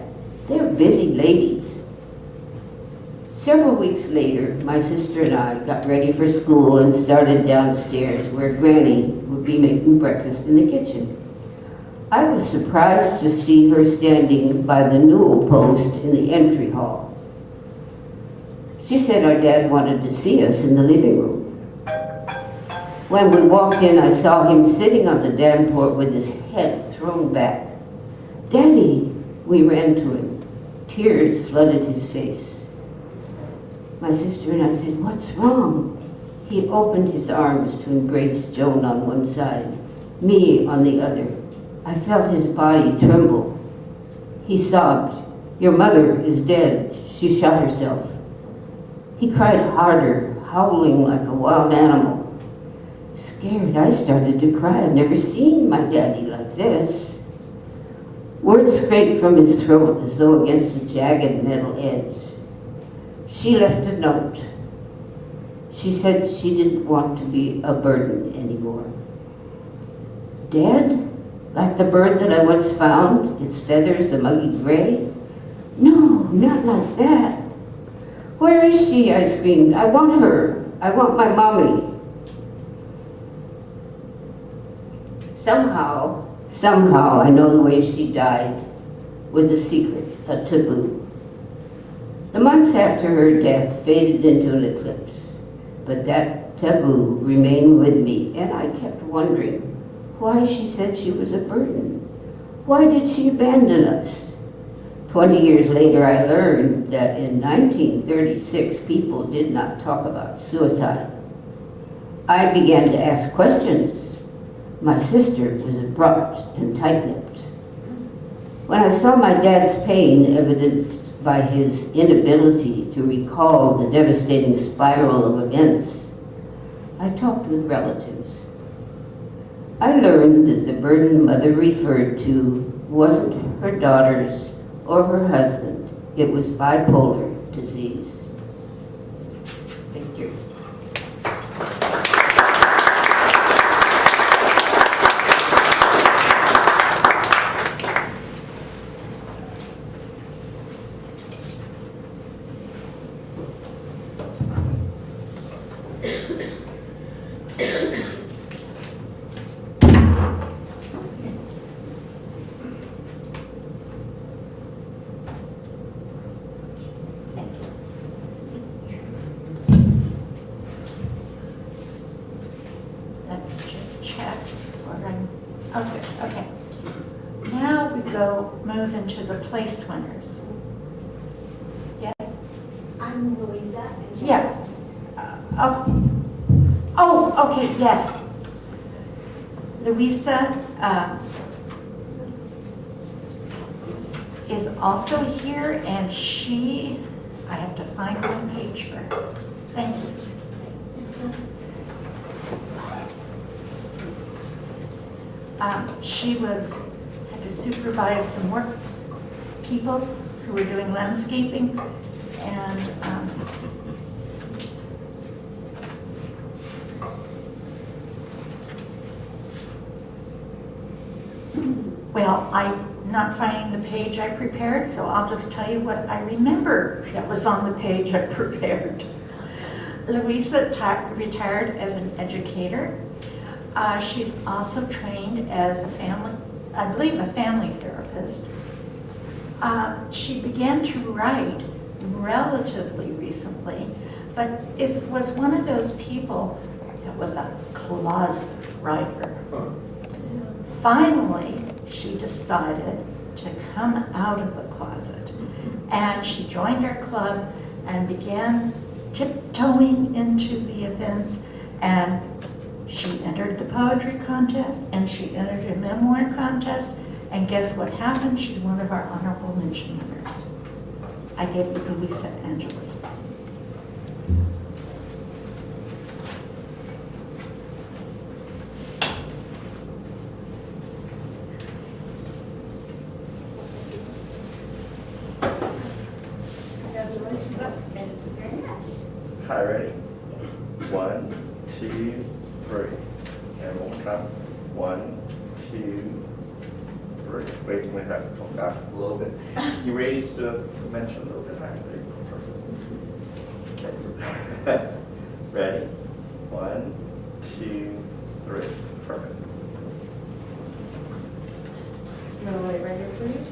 They're busy ladies. Several weeks later, my sister and I got ready for school and started downstairs where Granny would be making breakfast in the kitchen. I was surprised to see her standing by the newel post in the entry hall. She said our dad wanted to see us in the living room. When we walked in, I saw him sitting on the davenport with his head thrown back. Daddy, we ran to him. Tears flooded his face. My sister and I said, what's wrong? He opened his arms to embrace Joan on one side, me on the other. I felt his body tremble. He sobbed, your mother is dead. She shot herself. He cried harder, howling like a wild animal. Scared, I started to cry. I've never seen my daddy like this. Words scraped from his throat as though against a jagged metal edge. She left a note. She said she didn't want to be a burden anymore. Dead? Like the bird that I once found, its feathers a muggy gray? No, not like that. Where is she? I screamed. I want her. I want my mommy. Somehow, I know the way she died was a secret, a taboo. The months after her death faded into an eclipse, but that taboo remained with me, and I kept wondering why she said she was a burden. Why did she abandon us? 20 years later, I learned that in 1936, people did not talk about suicide. I began to ask questions. My sister was abrupt and tight-lipped. When I saw my dad's pain evidenced by his inability to recall the devastating spiral of events, I talked with relatives. I learned that the burden Mother referred to wasn't her daughters or her husband. It was bipolar disease. Thank you. Let me just check before I'm, oh, good, okay. Now we move into the place winners. Yes? I'm Louisa. Yeah. Oh, okay, yes. Louisa is also here, and I have to find one page for her. Thank you. She had to supervise some work people who were doing landscaping, and well, I'm not finding the page I prepared, so I'll just tell you what I remember that was on the page I prepared. Louisa retired as an educator. She's also trained as a family therapist. She began to write relatively recently, but was one of those people that was a closet writer. Finally, she decided to come out of the closet, and she joined our club and began tiptoeing into the events, and she entered the poetry contest, and she entered a memoir contest, and guess what happened? She's one of our honorable mention winners. I gave it to Louisa Angeli. Congratulations. Thank you very much. Hi, ready? 1, 2, 3. And one more time. 1, 2, 3. Wait till we have to come back a little bit. You raised the mention a little bit higher. There you go. Perfect. Okay. Ready? 1, 2, 3. Perfect. You want to wait right here, please?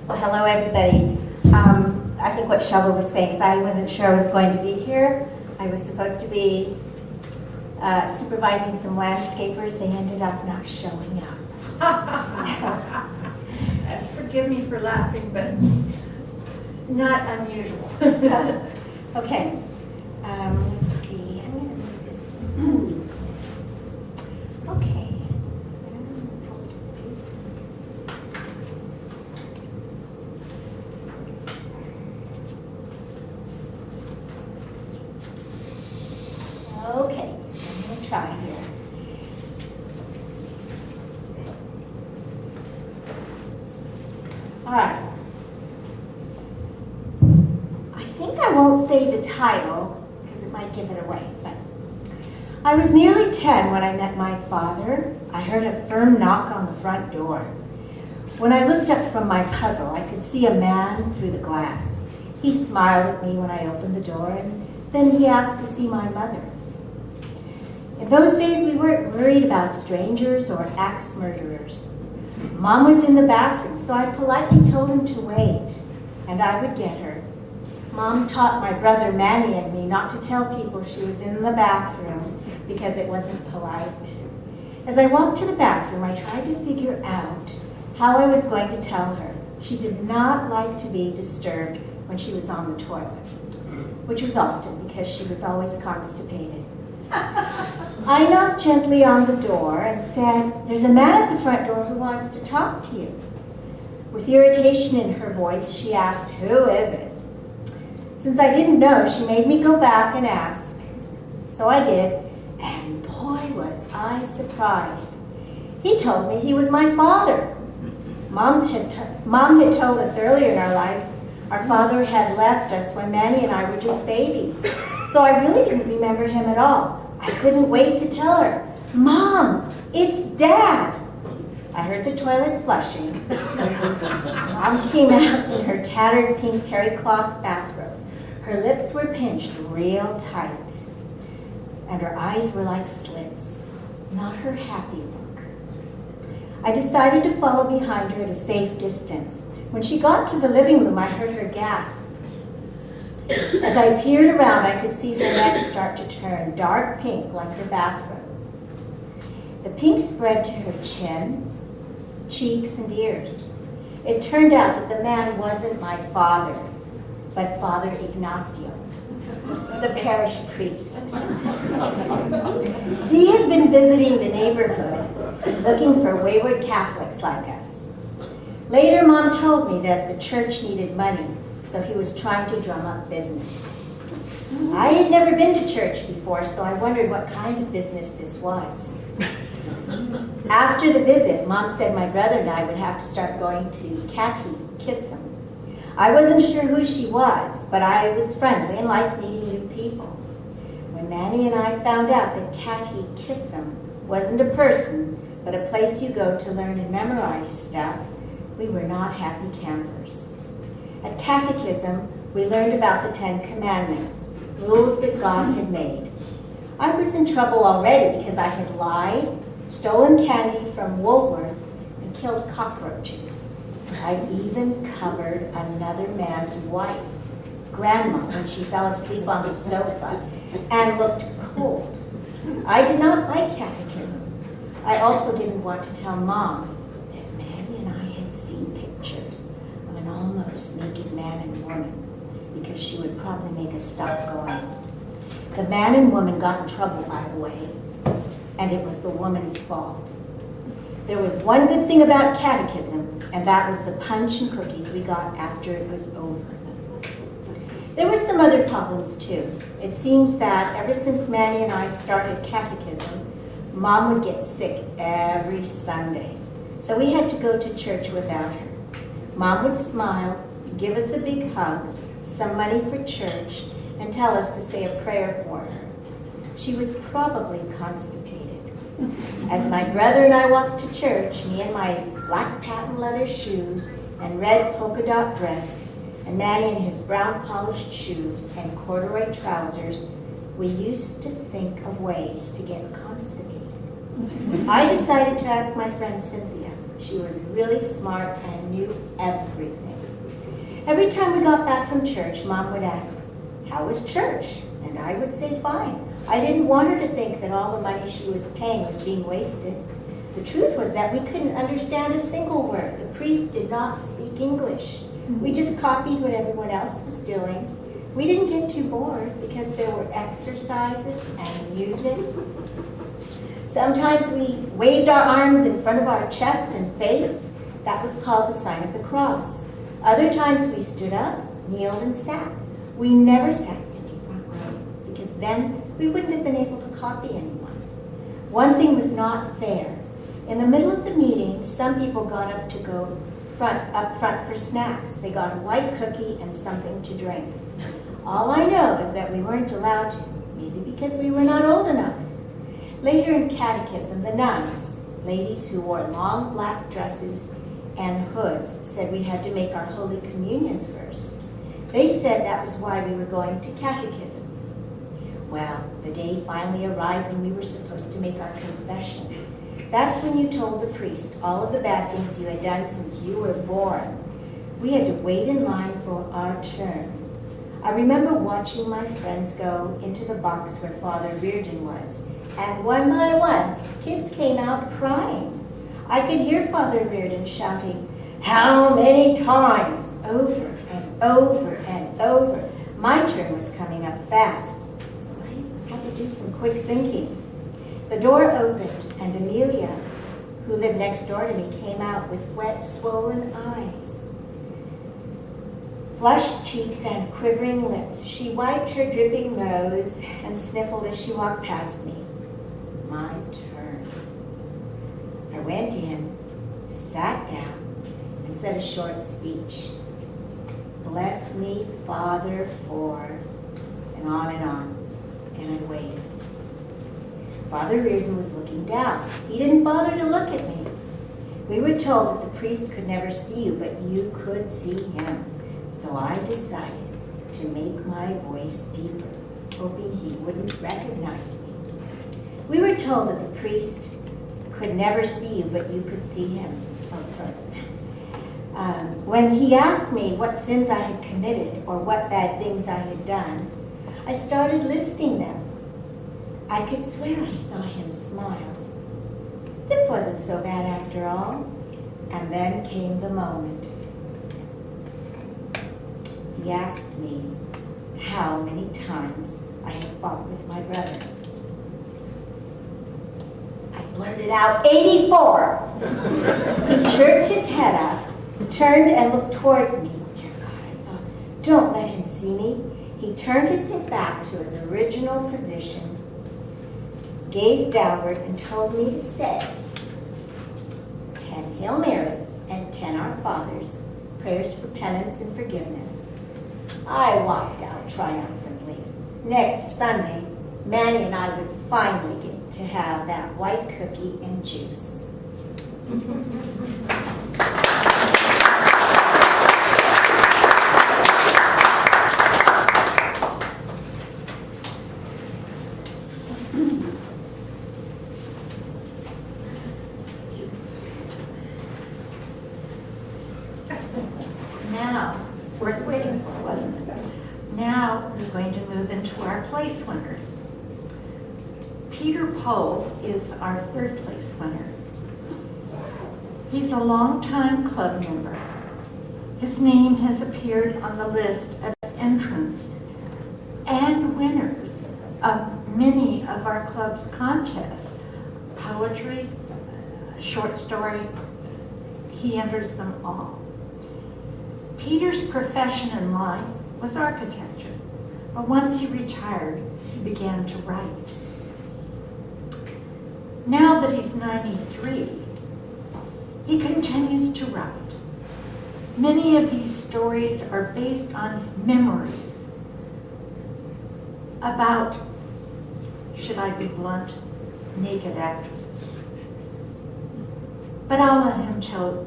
Well, hello, everybody. I think what Shelba was saying is I wasn't sure I was going to be here. I was supposed to be supervising some landscapers. They ended up not showing up. Forgive me for laughing, but not unusual. Okay. Let's see. I'm going to move this to... Okay. Okay, I'm going to try here. All right. I think I won't say the title because it might give it away, but I was nearly 10 when I met my father. I heard a firm knock on the front door. When I looked up from my puzzle, I could see a man through the glass. He smiled at me when I opened the door, and then he asked to see my mother. In those days, we weren't worried about strangers or axe murderers. Mom was in the bathroom, so I politely told him to wait, and I would get her. Mom taught my brother Manny and me not to tell people she was in the bathroom because it wasn't polite. As I walked to the bathroom, I tried to figure out how I was going to tell her. She did not like to be disturbed when she was on the toilet, which was often because she was always constipated. I knocked gently on the door and said, "There's a man at the front door who wants to talk to you." With irritation in her voice, she asked, "Who is it?" Since I didn't know, she made me go back and ask. So I did, and boy, was I surprised. He told me he was my father. Mom had told us earlier in our lives our father had left us when Manny and I were just babies. So I really didn't remember him at all. I couldn't wait to tell her, "Mom, it's Dad." I heard the toilet flushing. Mom came out in her tattered pink terry cloth bathrobe. Her lips were pinched real tight, and her eyes were like slits, not her happy look. I decided to follow behind her at a safe distance. When she got to the living room, I heard her gasp, As I peered around, I could see their necks start to turn dark pink like the bathrobe. The pink spread to her chin, cheeks, and ears. It turned out that the man wasn't my father, but Father Ignacio, the parish priest. He had been visiting the neighborhood, looking for wayward Catholics like us. Later, Mom told me that the church needed money, so he was trying to drum up business. I had never been to church before, so I wondered what kind of business this was. After the visit, Mom said my brother and I would have to start going to catechism. I wasn't sure who she was, but I was friendly and liked meeting new people. When Manny and I found out that catechism wasn't a person, but a place you go to learn and memorize stuff, we were not happy campers. At catechism, we learned about the 10 Commandments, rules that God had made. I was in trouble already because I had lied, stolen candy from Woolworths, and killed cockroaches. I even covered another man's wife, Grandma, when she fell asleep on the sofa and looked cold. I did not like catechism. I also didn't want to tell Mom that Manny and I had seen pictures of an almost naked man and woman, because she would probably make us stop going. The man and woman got in trouble right away, and it was the woman's fault. There was one good thing about catechism, and that was the punch and cookies we got after it was over. There were some other problems too. It seems that ever since Manny and I started catechism, Mom would get sick every Sunday, so we had to go to church without her. Mom would smile, give us a big hug, some money for church, and tell us to say a prayer for her. She was probably constipated. As my brother and I walked to church, me in my black patent leather shoes and red polka dot dress, and Manny in his brown polished shoes and corduroy trousers, we used to think of ways to get constipated. I decided to ask my friend Cynthia. She was really smart and knew everything. Every time we got back from church, Mom would ask, "How was church?" And I would say, "Fine." I didn't want her to think that all the money she was paying was being wasted. The truth was that we couldn't understand a single word. The priest did not speak English. We just copied what everyone else was doing. We didn't get too bored because there were exercises and music. Sometimes we waved our arms in front of our chest and face. That was called the sign of the cross. Other times we stood up, kneeled, and sat. We never sat in the front row because then we wouldn't have been able to copy anyone. One thing was not fair. In the middle of the meeting, some people got up to go up front for snacks. They got a white cookie and something to drink. All I know is that we weren't allowed to, maybe because we were not old enough. Later in catechism, the nuns, ladies who wore long black dresses and hoods, said we had to make our Holy Communion first. They said that was why we were going to catechism. Well, the day finally arrived when we were supposed to make our confession. That's when you told the priest all of the bad things you had done since you were born. We had to wait in line for our turn. I remember watching my friends go into the box where Father Reardon was, and one by one, kids came out crying. I could hear Father Reardon shouting, "How many times?" over and over and over. My turn was coming up fast, so I had to do some quick thinking. The door opened, and Amelia, who lived next door to me, came out with wet, swollen eyes, flushed cheeks, and quivering lips. She wiped her dripping nose and sniffled as she walked past me. My turn. I went in, sat down, and said a short speech. "Bless me, Father, for," and on, and I waited. Father Reardon was looking down. He didn't bother to look at me. We were told that the priest could never see you, but you could see him. So I decided to make my voice deeper, hoping he wouldn't recognize me. We were told that the priest could never see you, but you could see him. Oh, sorry. When he asked me what sins I had committed or what bad things I had done, I started listing them. I could swear I saw him smile. This wasn't so bad after all. And then came the moment. He asked me how many times I had fought with my brother. I blurted out, 84! He jerked his head up, turned and looked towards me. Dear God, I thought, don't let him see me. He turned his head back to his original position, gazed downward, and told me to say 10 Hail Marys and 10 Our Fathers, prayers for penance and forgiveness. I walked out triumphantly. Next Sunday, Manny and I would finally get to have that white cookie and juice. Now, worth waiting for, wasn't it? Now, we're going to move into our place winners. Peter Poe is our third place winner. He's a longtime club member. His name has appeared on the list of entrants and winners of many of our club's contests. Poetry, short story, he enters them all. Peter's profession in life was architecture, but once he retired, he began to write. Now that he's 93, he continues to write. Many of these stories are based on memories about, should I be blunt, naked actresses. But I'll let him tell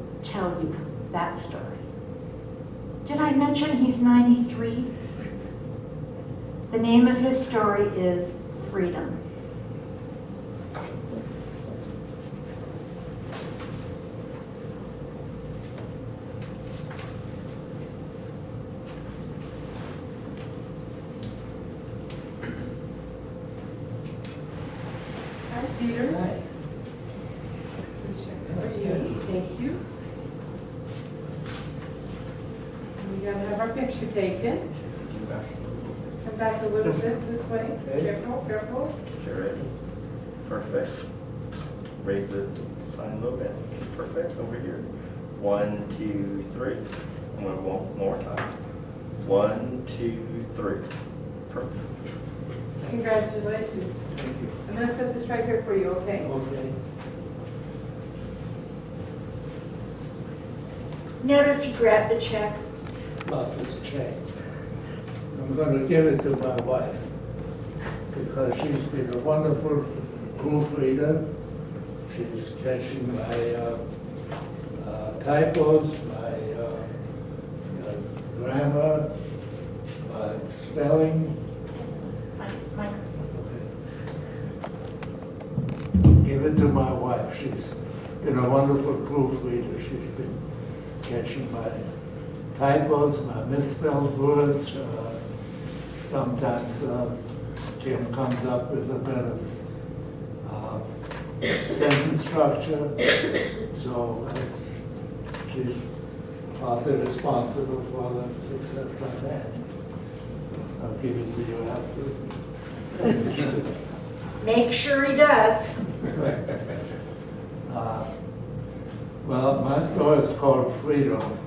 you that story. Did I mention he's 93? The name of his story is Freedom. Hi, Peter. Hi. For you. Thank you. We gotta have our picture taken. Come back a little bit this way. Careful, careful. Get ready. Perfect. Raise the sign a little bit. Perfect. Over here. 1, 2, 3. And one more time. 1, 2, 3. Perfect. Congratulations. Thank you. I'm gonna set this right here for you, okay? Okay. Notice he grabbed the check. About this check. I'm going to give it to my wife because she's been a wonderful proofreader. She's catching my typos, my grammar, my spelling. Give it to my wife. She's been a wonderful proofreader. She's been catching my typos, my misspelled words. Sometimes Kim comes up with a better sentence structure. So she's partly responsible for the success I've had. I'll give it to you after. Make sure he does. Well, my story is called Freedom,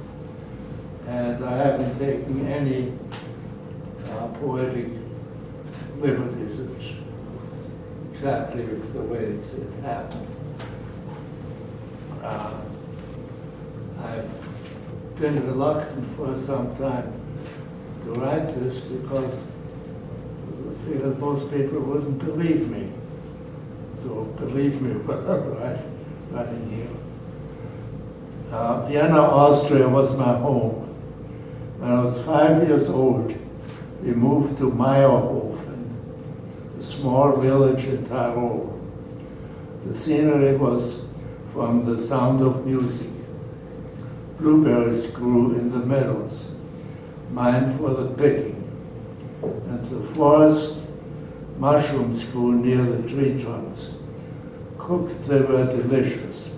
and I haven't taken any poetic liberties. It's exactly the way it happened. I've been reluctant for some time to write this because I feel that most people wouldn't believe me. So believe me when I'm writing here. Vienna, Austria was my home. When I was 5 years old, we moved to Meierhofen, a small village in Tyrol. The scenery was from The Sound of Music. blueberries grew in the meadows, mine for the picking, and the forest mushrooms grew near the tree trunks. Cooked, they were delicious,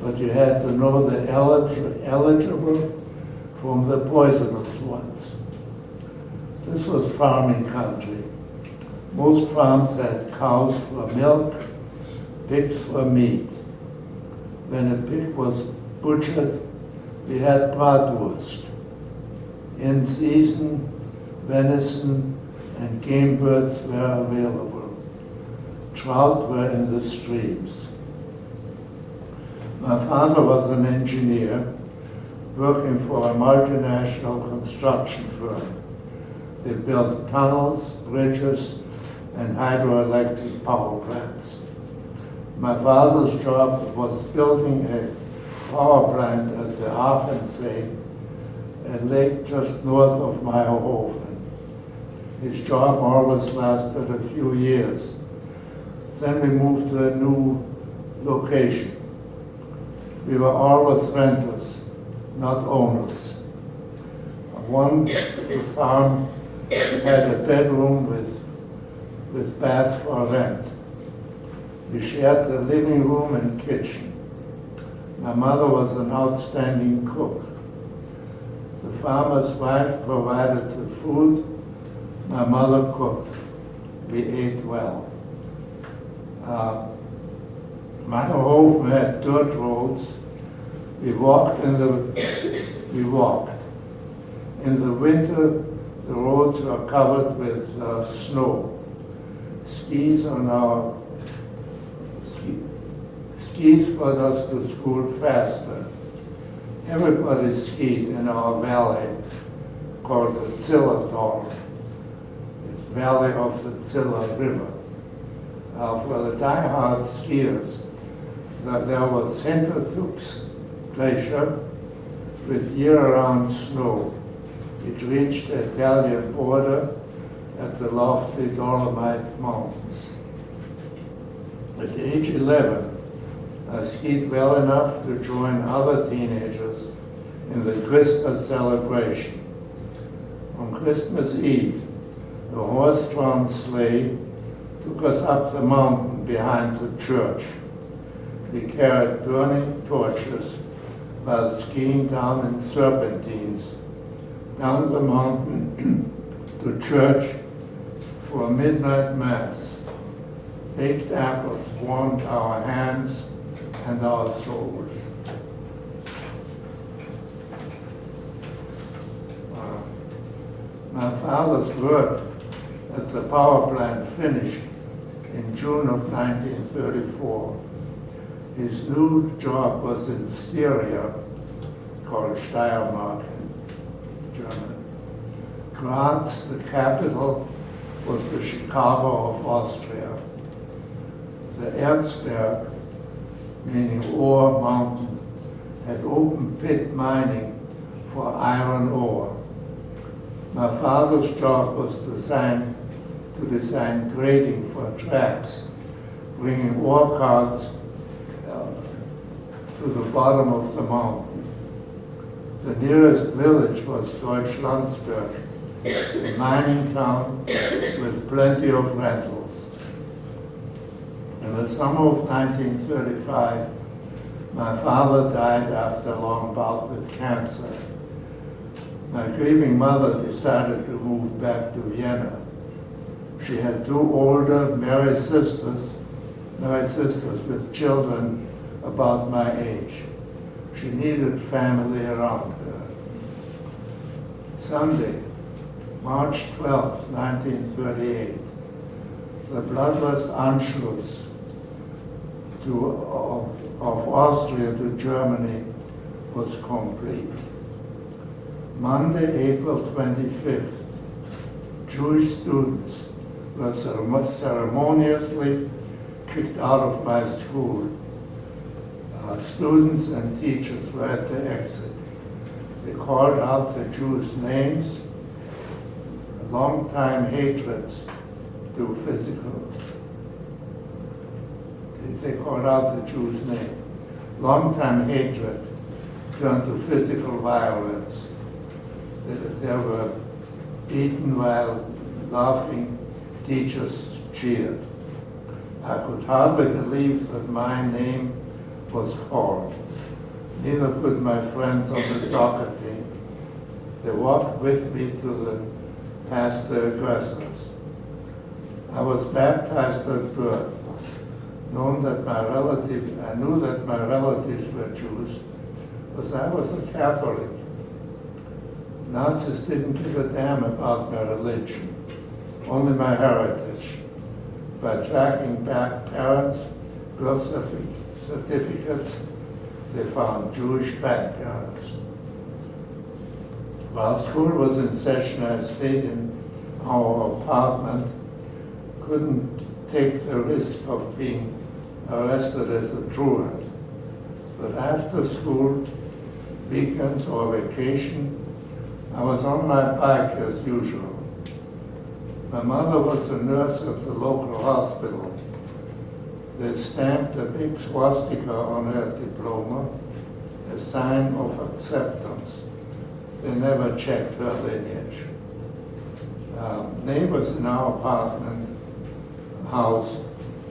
but you had to know the eligible from the poisonous ones. This was farming country. Most farms had cows for milk, pigs for meat. When a pig was butchered, we had bratwurst. In season, venison and game birds were available. Trout were in the streams. My father was an engineer working for a multinational construction firm. They built tunnels, bridges, and hydroelectric power plants. My father's job was building a power plant at the Aachensee, a lake just north of Meyerhofen. His job always lasted a few years. Then we moved to a new location. We were always renters, not owners. The farm had a bedroom with bath for rent. We shared the living room and kitchen. My mother was an outstanding cook. The farmer's wife provided the food. My mother cooked. We ate well. Meyerhofen had dirt roads. We walked. In the winter, the roads were covered with snow. Skis got us to school faster. Everybody skied in our valley called the Zillertal, the valley of the Ziller River. For the die-hard skiers, there was Hintertux Glacier with year-round snow. It reached the Italian border at the lofty Dolomite Mountains. At age 11, I skied well enough to join other teenagers in the Christmas celebration. On Christmas Eve, the horse-drawn sleigh took us up the mountain behind the church. We carried burning torches while skiing down in serpentines, down the mountain to church for midnight mass. Baked apples warmed our hands and our souls. My father's work at the power plant finished in June of 1934. His new job was in Styria, called Steiermark in German. Graz, the capital, was the Chicago of Austria. The Erzberg, meaning ore mountain, had open pit mining for iron ore. My father's job was to design grading for tracks, bringing ore carts to the bottom of the mountain. The nearest village was Deutschlandsberg, a mining town with plenty of rentals. In the summer of 1935, my father died after a long bout with cancer. My grieving mother decided to move back to Vienna. She had two older married sisters with children about my age. She needed family around her. Sunday, March 12, 1938, the bloodless Anschluss of Austria to Germany was complete. Monday, April 25th, Jewish students were ceremoniously kicked out of my school. Students and teachers were at the exit. They called out the Jews' names, long-time hatreds to physical. They called out the Jews' name. Long-time hatred turned to physical violence. They were beaten while laughing teachers cheered. I could hardly believe that my name was called. Neither could my friends on the soccer team. They walked with me past the aggressors. I was baptized at birth. I knew that my relatives were Jews, because I was a Catholic. Nazis didn't give a damn about my religion, only my heritage. By tracking back parents' birth certificates, they found Jewish grandparents. While school was in session, I stayed in our apartment, couldn't take the risk of being arrested as a truant. But after school, weekends or vacation, I was on my bike as usual. My mother was a nurse at the local hospital. They stamped a big swastika on her diploma, a sign of acceptance. They never checked her lineage. Neighbors in our apartment house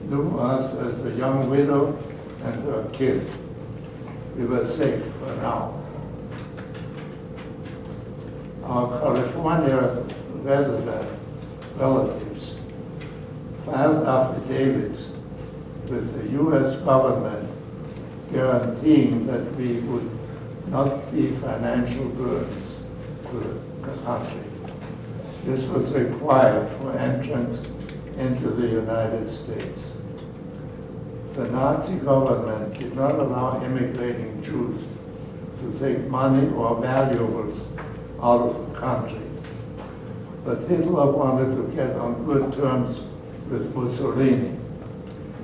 knew us as a young widow and her kid. We were safe for now. Our California resident relatives filed affidavits with the U.S. government guaranteeing that we would not be financial burdens to the country. This was required for entrance into the United States. The Nazi government did not allow immigrating Jews to take money or valuables out of the country. But Hitler wanted to get on good terms with Mussolini.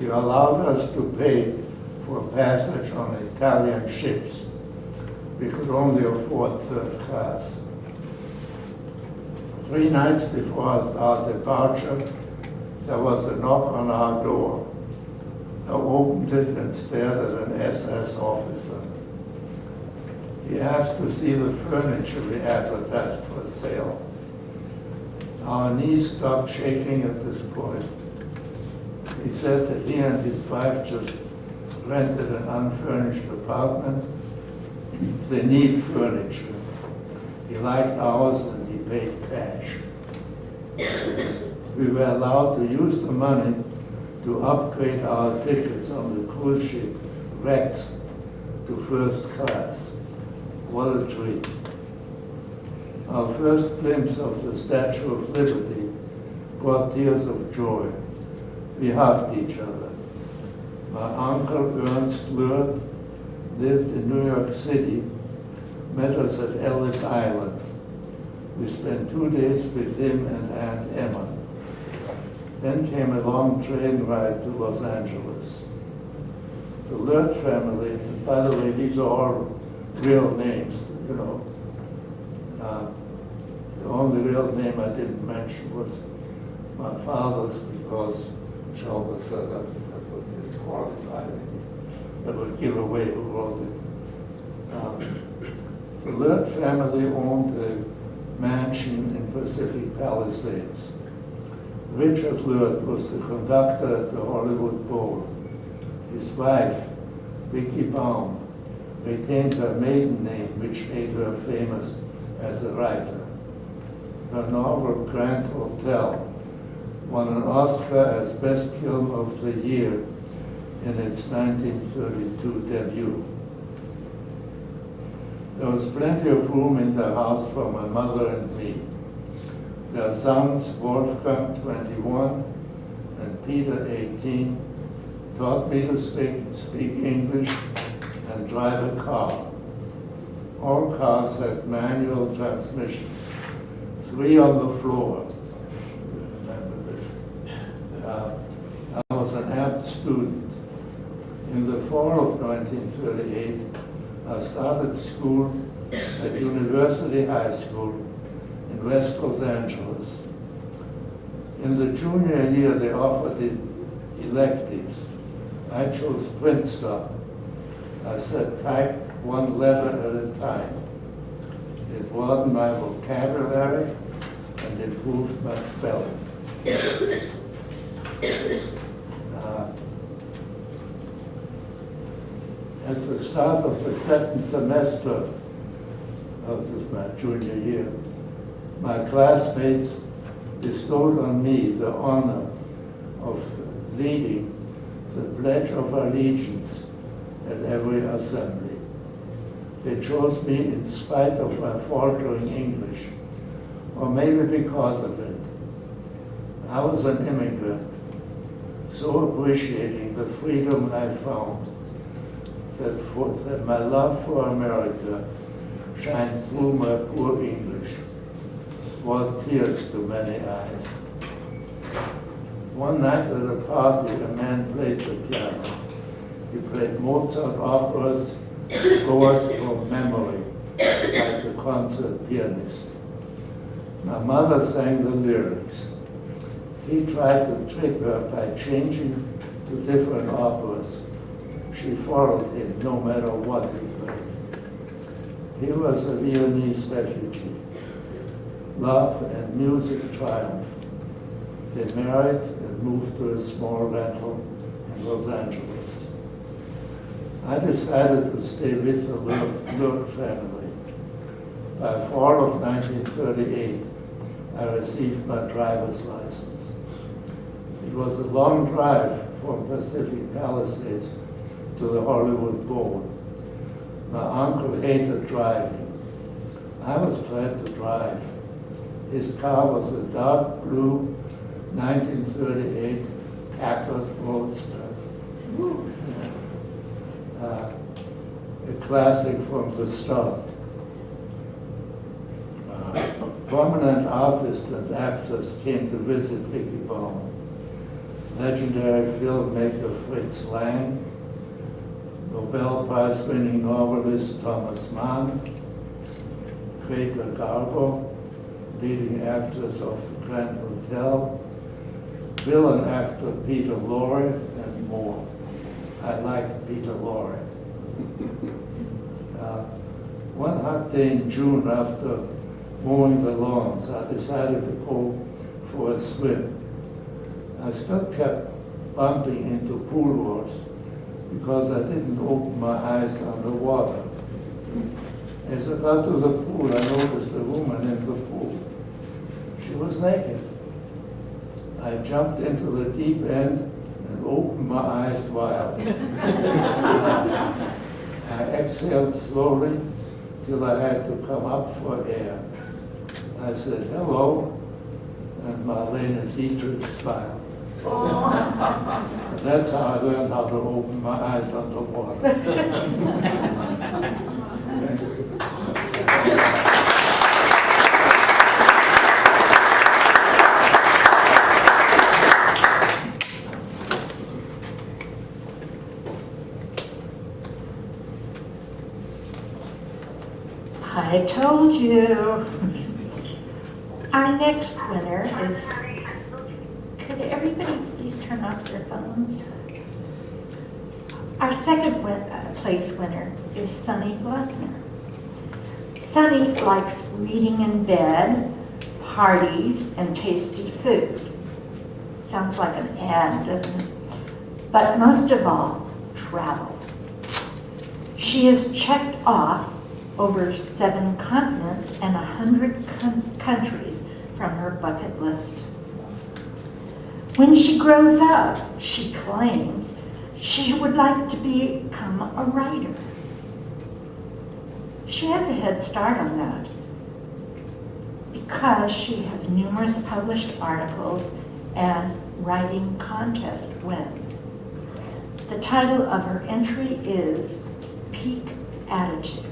He allowed us to pay for passage on Italian ships. We could only afford third class. 3 nights before our departure, there was a knock on our door. I opened it and stared at an SS officer. He asked to see the furniture we advertised for sale. Our knees stopped shaking at this point. He said that he and his wife just rented an unfurnished apartment. They need furniture. He liked ours and he paid cash. We were allowed to use the money to upgrade our tickets on the cruise ship Rex to first class. What a treat. Our first glimpse of the Statue of Liberty brought tears of joy. We hugged each other. My uncle Ernst Lurt lived in New York City, met us at Ellis Island. We spent 2 days with him and Aunt Emma. Then came a long train ride to Los Angeles. The Lurt family, and by the way, these are all real names, you know. The only real name I didn't mention was my father's, because Shelba said that would disqualify me. That would give away who wrote it. The Lurt family owned a mansion in Pacific Palisades. Richard Lurt was the conductor at the Hollywood Bowl. His wife, Vicky Baum, retained her maiden name, which made her famous as a writer. Her novel, Grand Hotel, won an Oscar as Best Film of the Year in its 1932 debut. There was plenty of room in the house for my mother and me. Their sons, Wolfgang, 21, and Peter, 18, taught me to speak English and drive a car. All cars had manual transmissions, 3 on the floor. Remember this. I was an apt student. In the fall of 1938, I started school at University High School in West Los Angeles. In the junior year, they offered electives. I chose print stop. I said type one letter at a time. It broadened my vocabulary and improved my spelling. At the start of the second semester of my junior year, my classmates bestowed on me the honor of leading the Pledge of Allegiance at every assembly. They chose me in spite of my faltering English, or maybe because of it. I was an immigrant, so appreciating the freedom I found that my love for America shined through my poor English, brought tears to many eyes. One night at a party, a man played the piano. He played Mozart operas, scores from memory, like a concert pianist. My mother sang the lyrics. He tried to trick her by changing to different operas. She followed him no matter what he played. He was a Viennese refugee. Love and music triumphed. They married and moved to a small rental in Los Angeles. I decided to stay with the Lurk family. By fall of 1938, I received my driver's license. It was a long drive from Pacific Palisades to the Hollywood Bowl. My uncle hated driving. I was glad to drive. His car was a dark blue 1938 Packard Roadster. A classic from the start. Prominent artists and actors came to visit Vicky Baum. Legendary filmmaker Fritz Lang, Nobel Prize-winning novelist Thomas Mann, Greta Garbo, leading actors of the Grand Hotel, villain actor Peter Lorre, and more. I liked Peter Lorre. One hot day in June, after mowing the lawns, I decided to go for a swim. I still kept bumping into pool walls because I didn't open my eyes underwater. As I got to the pool, I noticed a woman in the pool. She was naked. I jumped into the deep end and opened my eyes wide. I exhaled slowly till I had to come up for air. I said, hello, and Marlene Dietrich smiled. And that's how I learned how to open my eyes underwater. Thank you. I told you. Our next winner is, could everybody please turn off their phones? Our second place winner is Sunny Glessner. Sunny likes reading in bed, parties, and tasty food. Sounds like an ad, doesn't it? But most of all, travel. She has checked off over 7 continents and 100 countries from her bucket list. When she grows up, she claims she would like to become a writer. She has a head start on that because she has numerous published articles and writing contest wins. The title of her entry is Peak Attitude.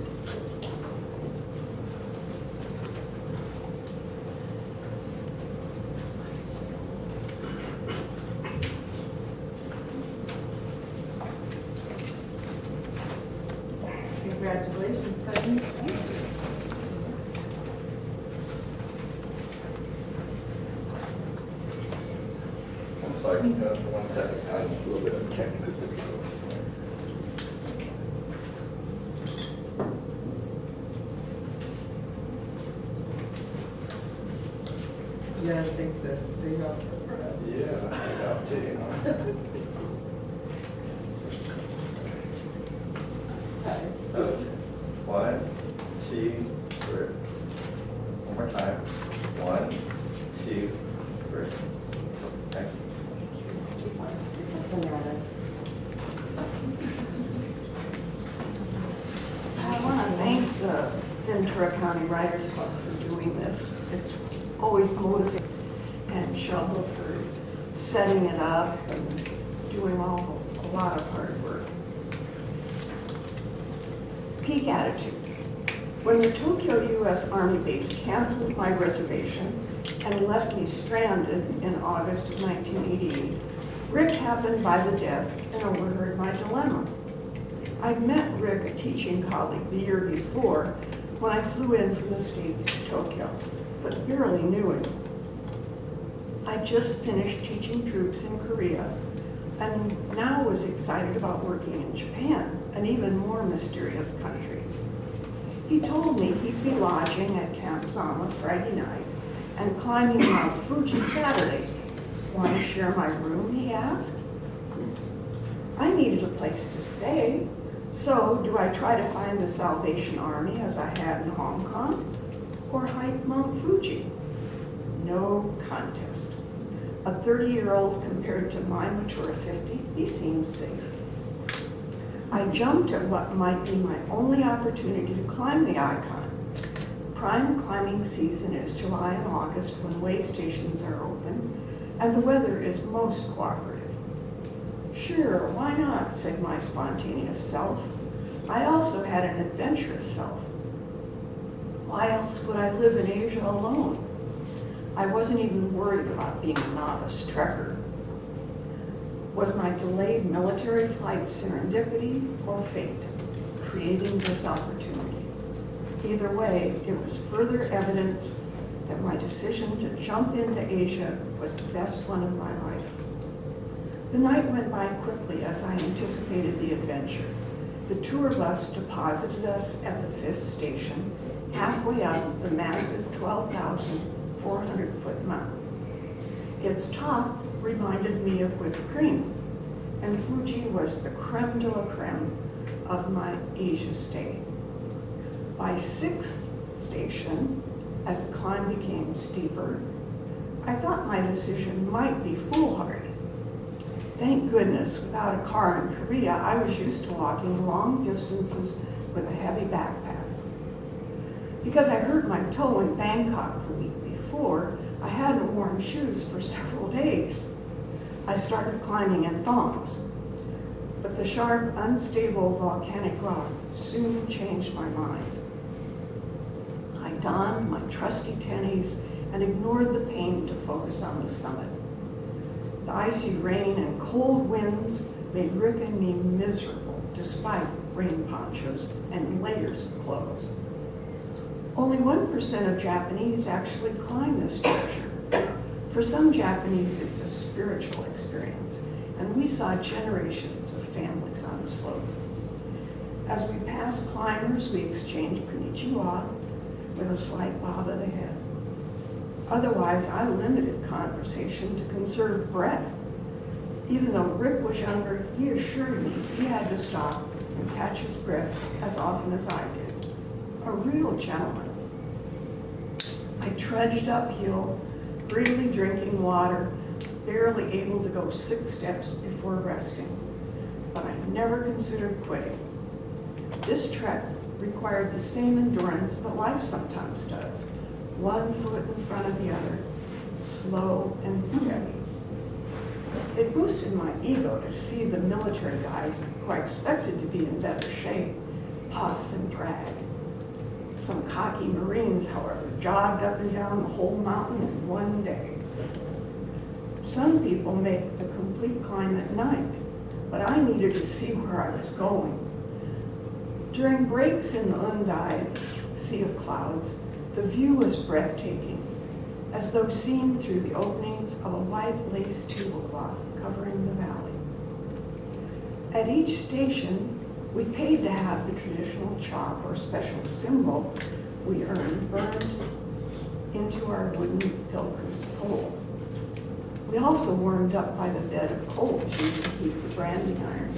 Congratulations, Sunny. I'm sorry, for 1 second, I have a little bit of technical difficulty. I think that they got Yeah, I got to. Okay. 1, 2, 3. One more time. 1, 2, 3. Thank I want to thank the Ventura County Writers Club for doing this. It's always motivating, and Shelba for setting it up and doing a lot of hard work. Peak attitude. When the Tokyo U.S. Army base canceled my reservation and left me stranded in August of 1988, Rick happened by the desk and overheard my dilemma. I'd met Rick, a teaching colleague, the year before when I flew in from the States to Tokyo, but barely knew him. I just finished teaching troops in Korea and now was excited about working in Japan, an even more mysterious country. He told me he'd be lodging at Camp Zama Friday night and climbing Mount Fuji Saturday. Want to share my room, he asked. I needed a place to stay, so do I try to find the Salvation Army as I had in Hong Kong, or hike Mount Fuji? No contest. A 30-year-old compared to my mature 50, he seems safe. I jumped at what might be my only opportunity to climb the icon. Prime climbing season is July and August when way stations are open and the weather is most cooperative. Sure, why not, said my spontaneous self. I also had an adventurous self. Why else would I live in Asia alone? I wasn't even worried about being a novice trekker. Was my delayed military flight serendipity or fate, creating this opportunity? Either way, it was further evidence that my decision to jump into Asia was the best one of my life. The night went by quickly as I anticipated the adventure. The tour bus deposited us at the 5th station, halfway up the massive 12,400-foot mountain. Its top reminded me of whipped cream, and Fuji was the creme de la creme of my Asia stay. By 6th station, as the climb became steeper, I thought my decision might be foolhardy. Thank goodness, without a car in Korea, I was used to walking long distances with a heavy backpack. Because I hurt my toe in Bangkok the week before, I hadn't worn shoes for several days. I started climbing in thongs, but the sharp, unstable volcanic rock soon changed my mind. I donned my trusty tennies and ignored the pain to focus on the summit. The icy rain and cold winds made Rick and me miserable despite rain ponchos and layers of clothes. Only 1% of Japanese actually climb this structure. For some Japanese, it's a spiritual experience, and we saw generations of families on the slope. As we passed climbers, we exchanged konnichiwa with a slight bob of the head. Otherwise, I limited conversation to conserve breath. Even though Rick was younger, he assured me he had to stop and catch his breath as often as I did. A real gentleman. I trudged uphill, greedily drinking water, barely able to go 6 steps before resting. But I never considered quitting. This trek required the same endurance that life sometimes does. One foot in front of the other, slow and steady. It boosted my ego to see the military guys who I expected to be in better shape puff and drag. Some cocky Marines, however, jogged up and down the whole mountain in one day. Some people make the complete climb at night, but I needed to see where I was going. During breaks in the Undai sea of clouds, the view was breathtaking, as though seen through the openings of a white lace tablecloth covering the valley. At each station, we paid to have the traditional chop or special symbol we earned burned into our wooden pilgrim's pole. We also warmed up by the bed of coals used to heat the branding iron.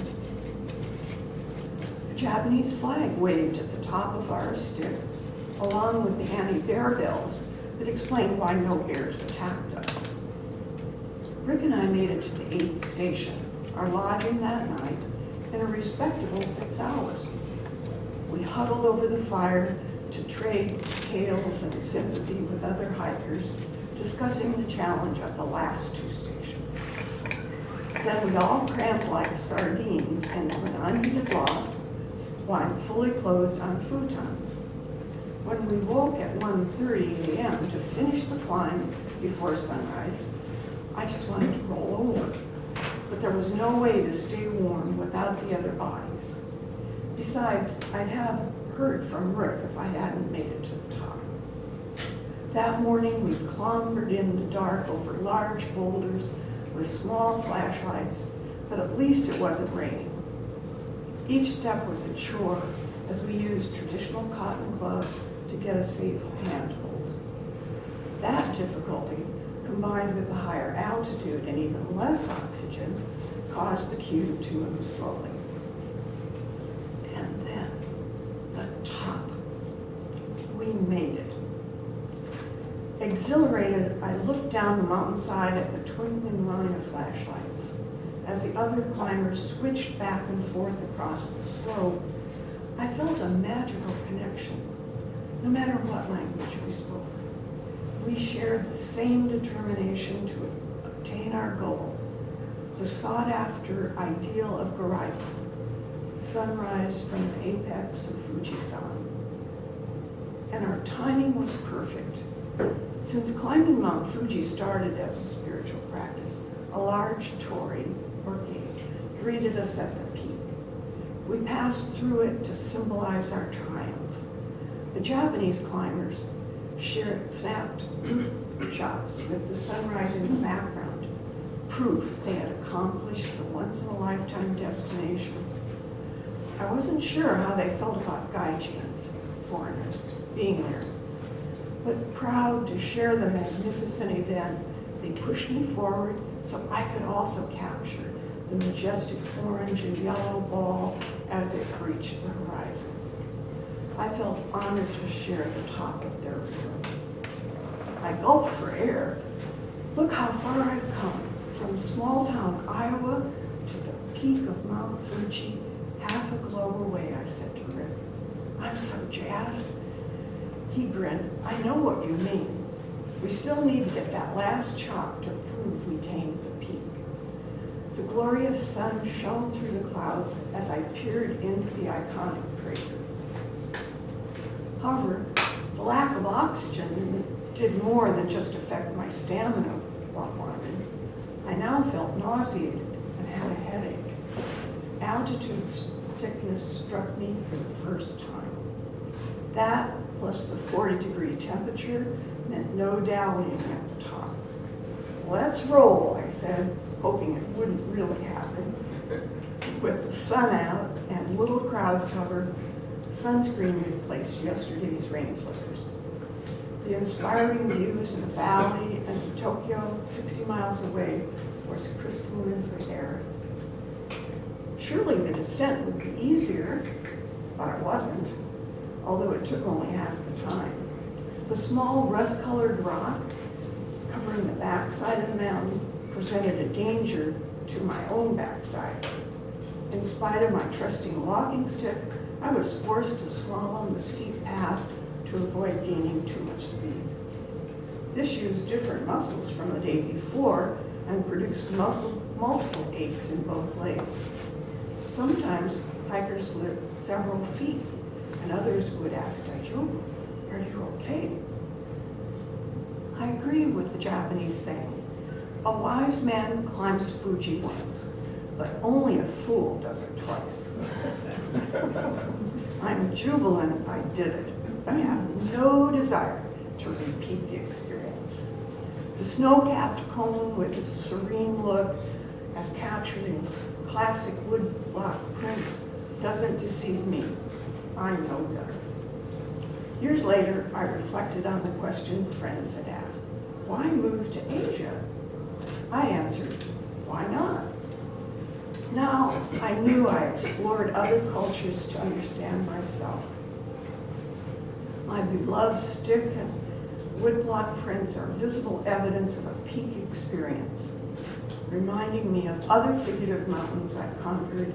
A Japanese flag waved at the top of our stick, along with the anti-bear bells that explained why no bears attacked us. Rick and I made it to the 8th station, our lodging that night, in a respectable 6 hours. We huddled over the fire to trade tales and sympathy with other hikers, discussing the challenge of the last 2 stations. Then we all cramped like sardines into an unheated loft, lying fully clothed on futons. When we woke at 1:30 a.m. to finish the climb before sunrise, I just wanted to roll over, but there was no way to stay warm without the other bodies. Besides, I'd have heard from Rick if I hadn't made it to the top. That morning, we clambered in the dark over large boulders with small flashlights, but at least it wasn't raining. Each step was a chore as we used traditional cotton gloves to get a safe handhold. That difficulty, combined with the higher altitude and even less oxygen, caused the cube to move slowly. And then, the top. We made it. Exhilarated, I looked down the mountainside at the twinkling line of flashlights. As the other climbers switched back and forth across the slope, I felt a magical connection, no matter what language we spoke. We shared the same determination to obtain our goal, the sought-after ideal of Garaiba, sunrise from the apex of Fujisan. And our timing was perfect. Since climbing Mount Fuji started as a spiritual practice, a large torii, or gate, greeted us at the peak. We passed through it to symbolize our triumph. The Japanese climbers snapped shots with the sunrise in the background, proof they had accomplished the once-in-a-lifetime destination. I wasn't sure how they felt about gaijins, foreigners, being there, but proud to share the magnificent event, they pushed me forward so I could also capture the majestic orange and yellow ball as it reached the horizon. I felt honored to share the top of their room. I gulped for air. Look how far I've come, from small town Iowa to the peak of Mount Fuji, half a globe away, I said to Rick. I'm so jazzed. He grinned. I know what you mean. We still need to get that last chop to prove we tamed the peak. The glorious sun shone through the clouds as I peered into the iconic crater. However, the lack of oxygen did more than just affect my stamina while climbing. I now felt nauseated and had a headache. Altitude sickness struck me for the first time. That, plus the 40-degree temperature, meant no dallying at the top. Let's roll, I said, hoping it wouldn't really happen. With the sun out and little crowd cover, sunscreen replaced yesterday's rain slickers. The inspiring views in the valley and Tokyo, 60 miles away, was crystalline as the air. Surely the descent would be easier, but it wasn't, although it took only half the time. The small rust-colored rock covering the backside of the mountain presented a danger to my own backside. In spite of my trusting walking stick, I was forced to slalom the steep path to avoid gaining too much speed. This used different muscles from the day before and produced multiple aches in both legs. Sometimes hikers slipped several feet, and others would ask Daijoubu, are you okay? I agree with the Japanese saying, a wise man climbs Fuji once, but only a fool does it twice. I'm jubilant I did it, but have no desire to repeat the experience. The snow-capped cone with its serene look, as captured in classic woodblock prints, doesn't deceive me. I know better. Years later, I reflected on the question friends had asked, why move to Asia? I answered, why not? Now, I knew I explored other cultures to understand myself. My beloved stick and woodblock prints are visible evidence of a peak experience, reminding me of other figurative mountains I've conquered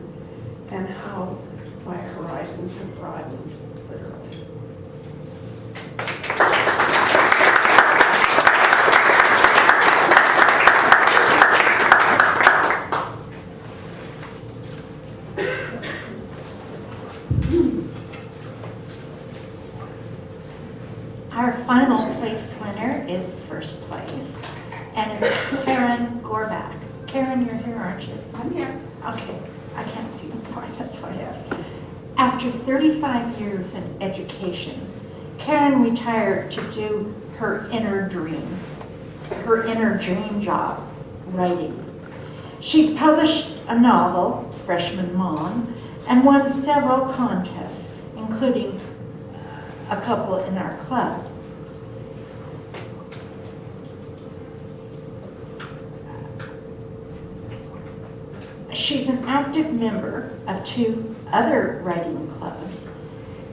and how my horizons have broadened, literally. Our final place winner is first place, and it's Karen Gorback. Karen, you're here, aren't you? I'm here. Okay, I can't see the point, that's why I asked. After 35 years in education, Karen retired to do her inner dream job, writing. She's published a novel, Freshman Mom, and won several contests, including a couple in our club. She's an active member of 2 other writing clubs,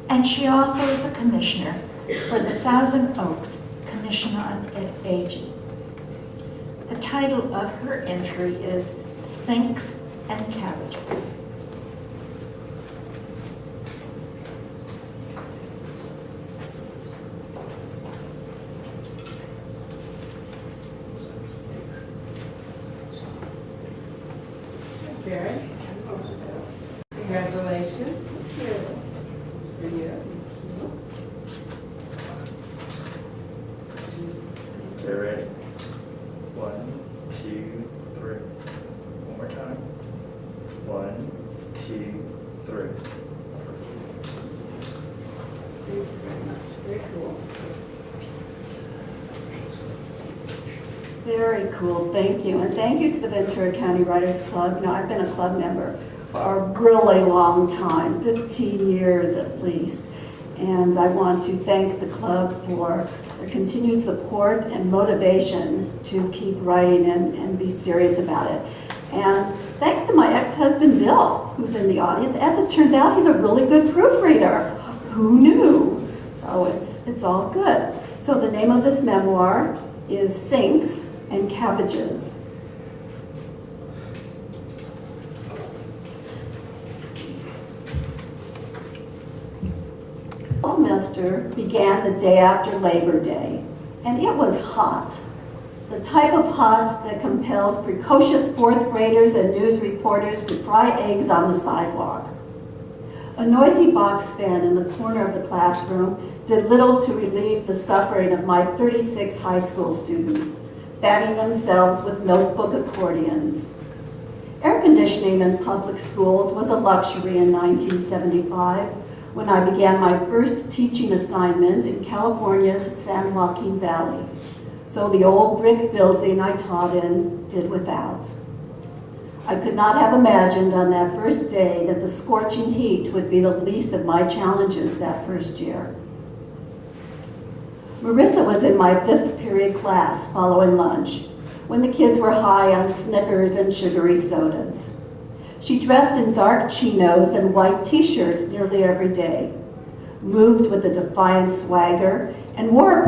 and she also is the commissioner for the Thousand Oaks Commission on Aging. The title of her entry is Sinks and Cabbages. Karen, congratulations. This is for you. Okay, ready? 1, 2, 3. One more time. 1, 2, 3. Thank you very much. Very cool. Very cool, thank you. And thank you to the Ventura County Writers Club. Now, I've been a club member for a really long time, 15 years at least. And I want to thank the club for their continued support and motivation to keep writing and be serious about it. And thanks to my ex-husband, Bill, who's in the audience. As it turns out, he's a really good proofreader. Who knew? So it's all good. So the name of this memoir is Sinks and Cabbages. The semester began the day after Labor Day, and it was hot. The type of hot that compels precocious 4th graders and news reporters to fry eggs on the sidewalk. A noisy box fan in the corner of the classroom did little to relieve the suffering of my 36 high school students, fanning themselves with notebook accordions. Air conditioning in public schools was a luxury in 1975 when I began my first teaching assignment in California's San Joaquin Valley. So the old brick building I taught in did without. I could not have imagined on that first day that the scorching heat would be the least of my challenges that first year. Marissa was in my 5th period class following lunch, when the kids were high on Snickers and sugary sodas. She dressed in dark chinos and white t-shirts nearly every day, moved with a defiant swagger, and wore a